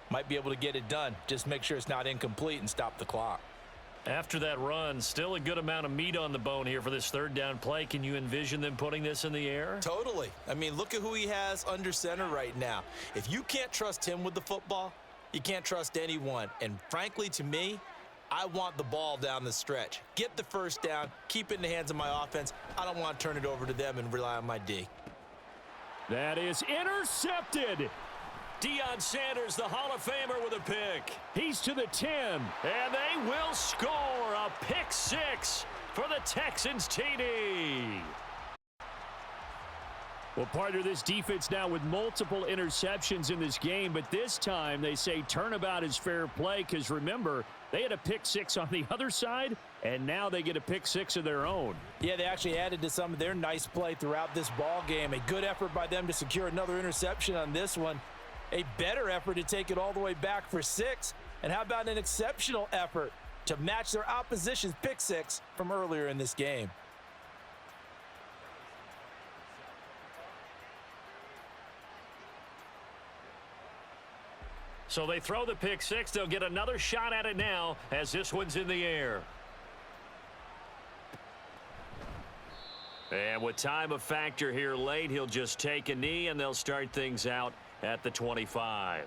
might be able to get it done. Just make sure it's not incomplete and stop the clock.
After that run, still a good amount of meat on the bone here for this third down play. Can you envision them putting this in the air?
Totally. I mean, look at who he has under center right now. If you can't trust him with the football, you can't trust anyone. And frankly, to me, I want the ball down the stretch. Get the first down, keep it in the hands of my offense. I don't want to turn it over to them and rely on my D.
That is intercepted.
Deion Sanders, the Hall of Famer, with a pick.
He's to the 10.
And they will score a pick 6 for the Texans TD.
Well, partner, this defense now with multiple interceptions in this game, but this time they say turnabout is fair play because, remember, they had a pick 6 on the other side, and now they get a pick 6 of their own.
Yeah, they actually added to some of their nice play throughout this ball game. A good effort by them to secure another interception on this one. A better effort to take it all the way back for 6. And how about an exceptional effort to match their opposition's pick 6 from earlier in this game?
So they throw the pick 6. They'll get another shot at it now as this one's in the air. And with time a factor here late, he'll just take a knee and they'll start things out at the 25.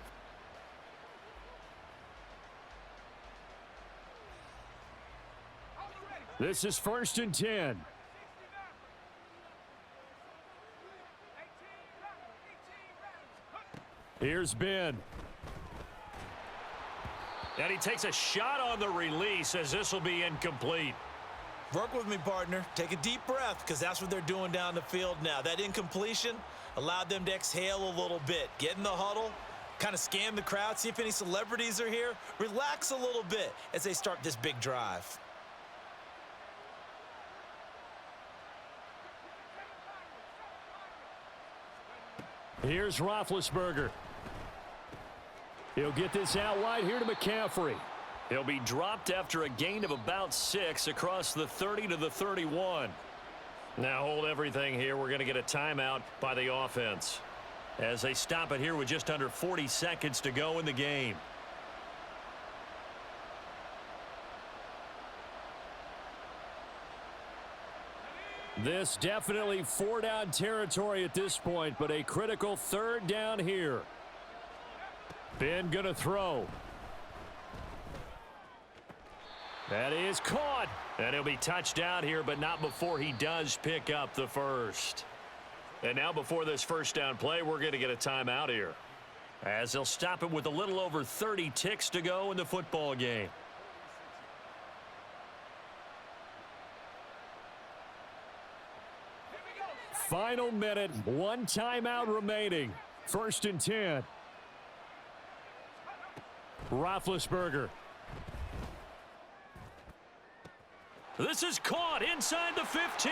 This is 1st and 10. Here's Ben.
And he takes a shot on the release as this will be incomplete.
Work with me, partner. Take a deep breath because that's what they're doing down the field now. That incompletion allowed them to exhale a little bit. Get in the huddle, kind of scan the crowd, see if any celebrities are here. Relax a little bit as they start this big drive.
Here's Roethlisberger. He'll get this out wide here to McCaffrey.
He'll be dropped after a gain of about 6 across the 30 to the 31. Now hold everything here. We're going to get a timeout by the offense. as they stop it here with just under 40 seconds to go in the game.
This definitely 4-down territory at this point, but a critical 3rd down here. Ben gonna throw. That is caught. And he'll be touched down here, but not before he does pick up the first.
And now before this first down play, we're going to get a timeout here, as they'll stop it with a little over 30 ticks to go in the football game.
Final minute, 1 timeout remaining. 1st and 10. Roethlisberger.
This is caught inside the 15.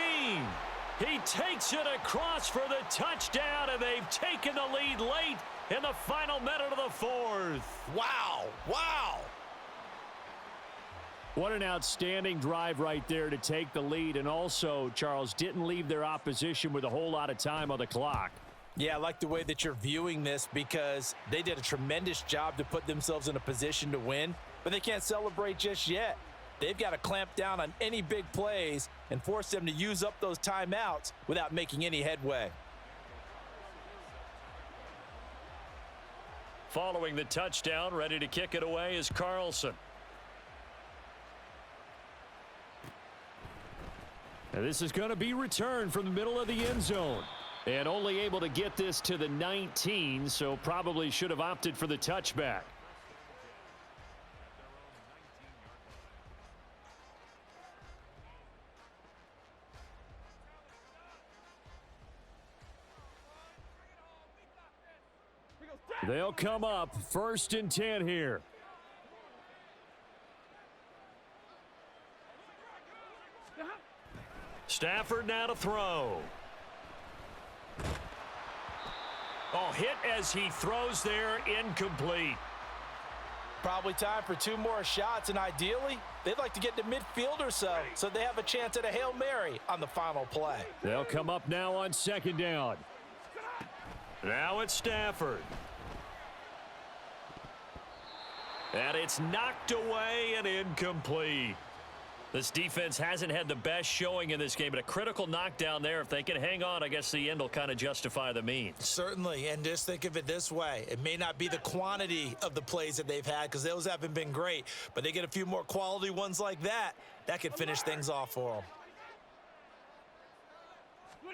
He takes it across for the touchdown, and they've taken the lead late in the final minute of the 4th.
Wow. Wow.
What an outstanding drive right there to take the lead, and also, Charles, didn't leave their opposition with a whole lot of time on the clock.
Yeah, I like the way that you're viewing this, because they did a tremendous job to put themselves in a position to win, but they can't celebrate just yet. They've got to clamp down on any big plays and force them to use up those timeouts without making any headway.
Following the touchdown, ready to kick it away is Carlson.
And this is going to be returned from the middle of the end zone. And only able to get this to the 19, so probably should have opted for the touchback. They'll come up 1st and 10 here.
Stafford now to throw. Oh, hit as he throws there, incomplete.
Probably time for 2 more shots, and ideally, they'd like to get to midfield or so they have a chance at a Hail Mary on the final play.
They'll come up now on 2nd down.
Now it's Stafford. And it's knocked away and incomplete. This defense hasn't had the best showing in this game, but a critical knockdown there. If they can hang on, I guess the end will kind of justify the means.
Certainly, and just think of it this way. It may not be the quantity of the plays that they've had, because those haven't been great, but they get a few more quality ones like that could finish things off for them.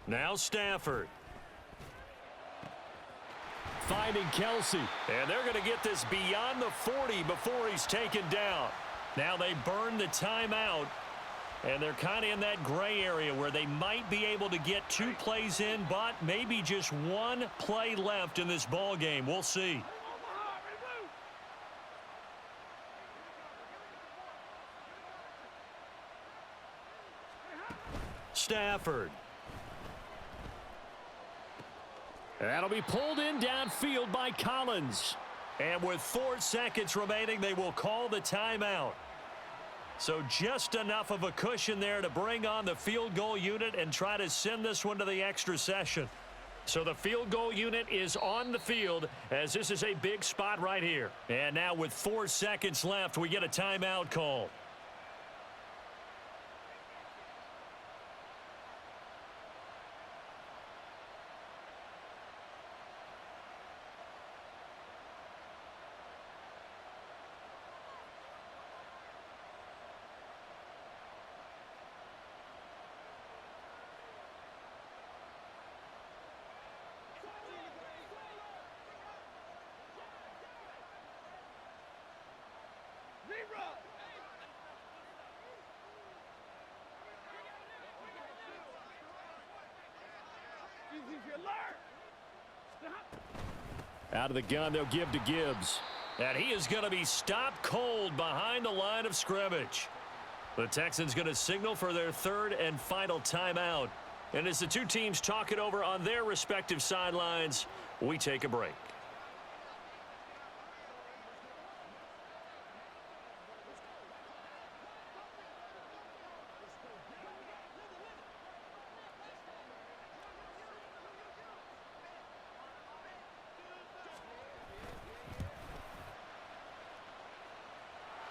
Now Stafford.
Finding Kelsey.
And they're going to get this beyond the 40 before he's taken down. Now they burn the timeout, and they're kind of in that gray area where they might be able to get 2 plays in, but maybe just 1 play left in this ball game. We'll see. Stafford.
That'll be pulled in downfield by Collins.
And with 4 seconds remaining, they will call the timeout. So just enough of a cushion there to bring on the field goal unit and try to send this one to the extra session. So the field goal unit is on the field, as this is a big spot right here. And now with 4 seconds left, we get a timeout call.
Out of the gun, they'll give to Gibbs.
And he is going to be stopped cold behind the line of scrimmage. The Texans going to signal for their 3rd and final timeout. And as the 2 teams talk it over on their respective sidelines, we take a break.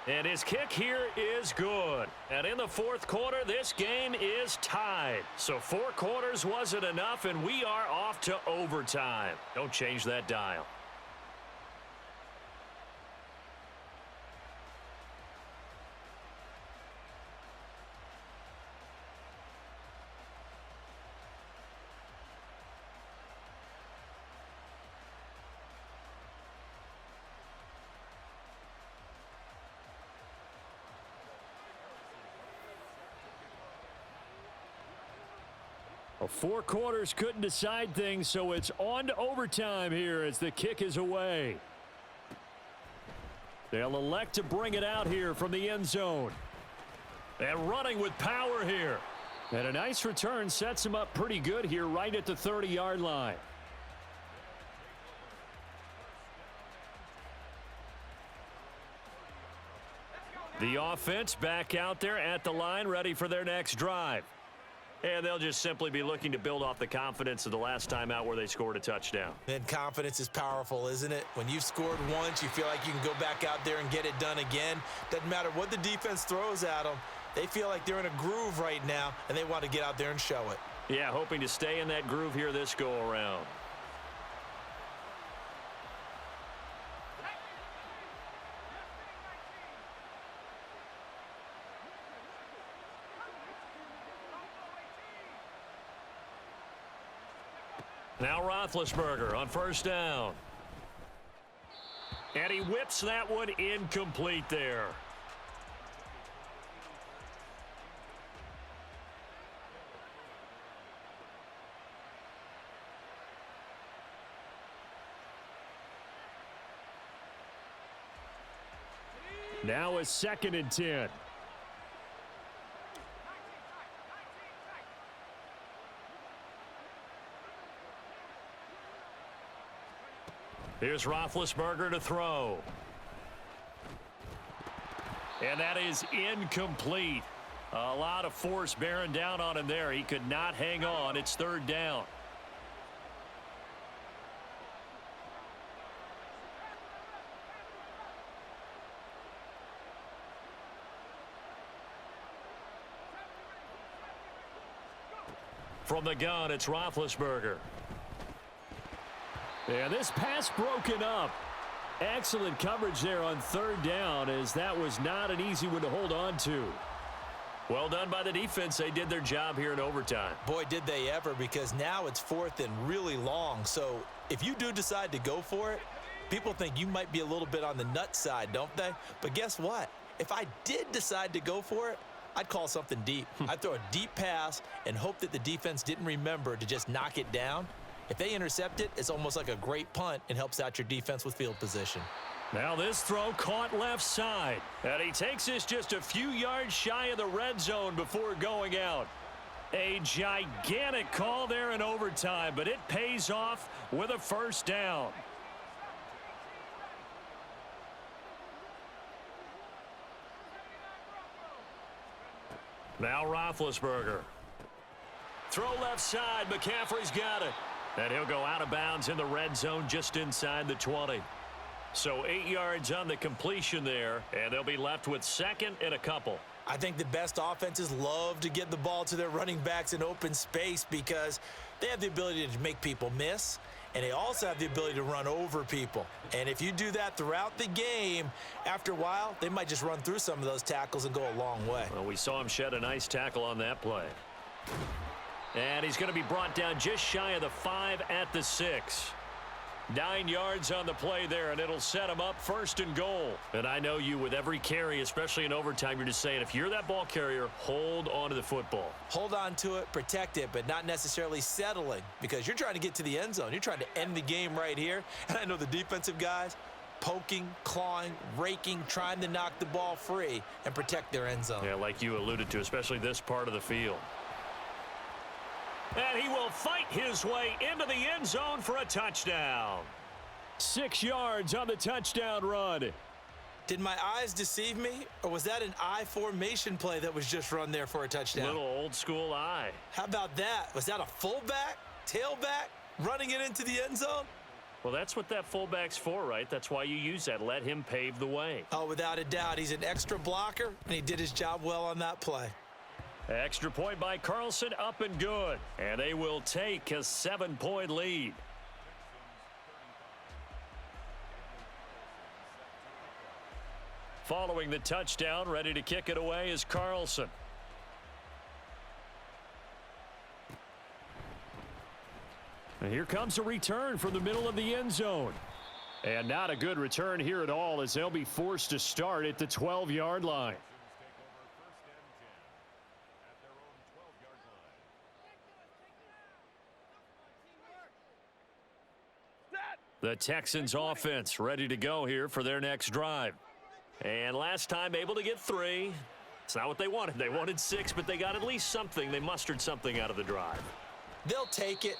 And his kick here is good. And in the fourth quarter, this game is tied. So 4 quarters wasn't enough, and we are off to overtime. Don't change that dial.
Well, 4 quarters couldn't decide things, so it's on to overtime here as the kick is away. They'll elect to bring it out here from the end zone. And running with power here. And a nice return sets him up pretty good here right at the 30-yard line. The offense back out there at the line, ready for their next drive. And they'll just simply be looking to build off the confidence of the last time out where they scored a touchdown.
And confidence is powerful, isn't it? When you've scored once, you feel like you can go back out there and get it done again. Doesn't matter what the defense throws at them. They feel like they're in a groove right now, and they want to get out there and show it.
Yeah, hoping to stay in that groove here this go-around. Now Roethlisberger on first down. And he whips that one incomplete there.
Now it's 2nd and 10.
Here's Roethlisberger to throw. And that is incomplete. A lot of force bearing down on him there. He could not hang on. It's 3rd down. From the gun, it's Roethlisberger.
And this pass broken up. Excellent coverage there on 3rd down, as that was not an easy one to hold on to.
Well done by the defense. They did their job here in overtime.
Boy, did they ever, because now it's 4th and really long. So if you do decide to go for it, people think you might be a little bit on the nut side, don't they? But guess what? If I did decide to go for it, I'd call something deep. I'd throw a deep pass and hope that the defense didn't remember to just knock it down. If they intercept it, it's almost like a great punt and helps out your defense with field position.
Now this throw caught left side. And he takes this just a few yards shy of the red zone before going out. A gigantic call there in overtime, but it pays off with a 1st down. Now Roethlisberger. Throw left side. McCaffrey's got it. And he'll go out of bounds in the red zone just inside the 20. So 8 yards on the completion there, and they'll be left with 2nd and a couple.
I think the best offenses love to get the ball to their running backs in open space because they have the ability to make people miss, and they also have the ability to run over people. And if you do that throughout the game, after a while, they might just run through some of those tackles and go a long way.
Well, we saw him shed a nice tackle on that play. And he's going to be brought down just shy of the 5 at the 6. 9 yards on the play there, and it'll set him up 1st and goal. And I know you, with every carry, especially in overtime, you're just saying, if you're that ball carrier, hold on to the football.
Hold on to it, protect it, but not necessarily settling, because you're trying to get to the end zone. You're trying to end the game right here. And I know the defensive guys poking, clawing, raking, trying to knock the ball free and protect their end zone.
Yeah, like you alluded to, especially this part of the field. And he will fight his way into the end zone for a touchdown.
6 yards on the touchdown run.
Did my eyes deceive me, or was that an I formation play that was just run there for a touchdown?
Little old school eye.
How about that? Was that a fullback, tailback, running it into the end zone?
Well, that's what that fullback's for, right? That's why you use that. Let him pave the way.
Oh, without a doubt, he's an extra blocker, and he did his job well on that play.
Extra point by Carlson, up and good. And they will take a 7-point lead. Following the touchdown, ready to kick it away is Carlson. And here comes a return from the middle of the end zone. And not a good return here at all, as they'll be forced to start at the 12-yard line. The Texans offense ready to go here for their next drive. And last time able to get 3. It's not what they wanted. They wanted 6, but they got at least something. They mustered something out of the drive.
They'll take it.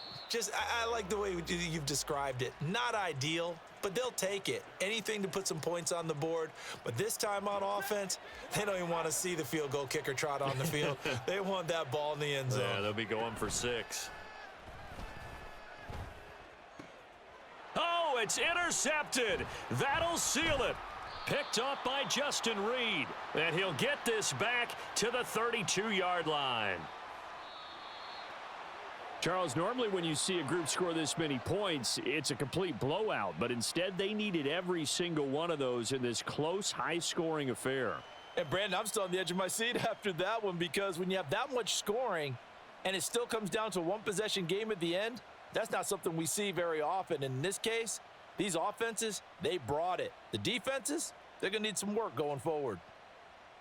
I like the way you've described it. Not ideal, but they'll take it. Anything to put some points on the board. But this time on offense, they don't even want to see the field goal kicker trot on the field. They want that ball in the end zone.
Yeah, they'll be going for 6. Oh, it's intercepted. That'll seal it. Picked off by Justin Reed. And he'll get this back to the 32-yard line.
Charles, normally when you see a group score this many points, it's a complete blowout. But instead, they needed every single one of those in this close, high-scoring affair.
And, Brandon, I'm still on the edge of my seat after that one, because when you have that much scoring and it still comes down to a one-possession game at the end, that's not something we see very often. In this case, these offenses, they brought it. The defenses, they're going to need some work going forward.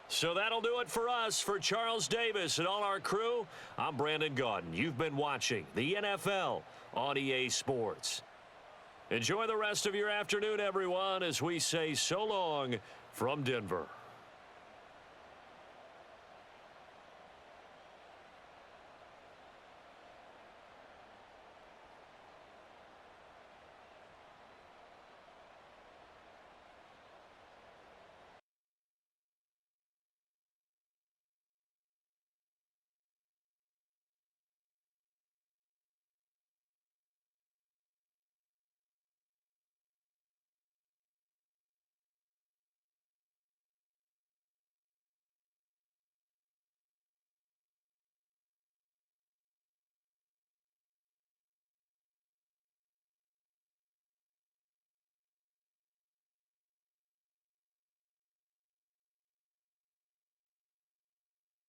So that'll do it for us. For Charles Davis and all our crew, I'm Brandon Gaudin. You've been watching the NFL on EA Sports. Enjoy the rest of your afternoon, everyone, as we say so long from Denver.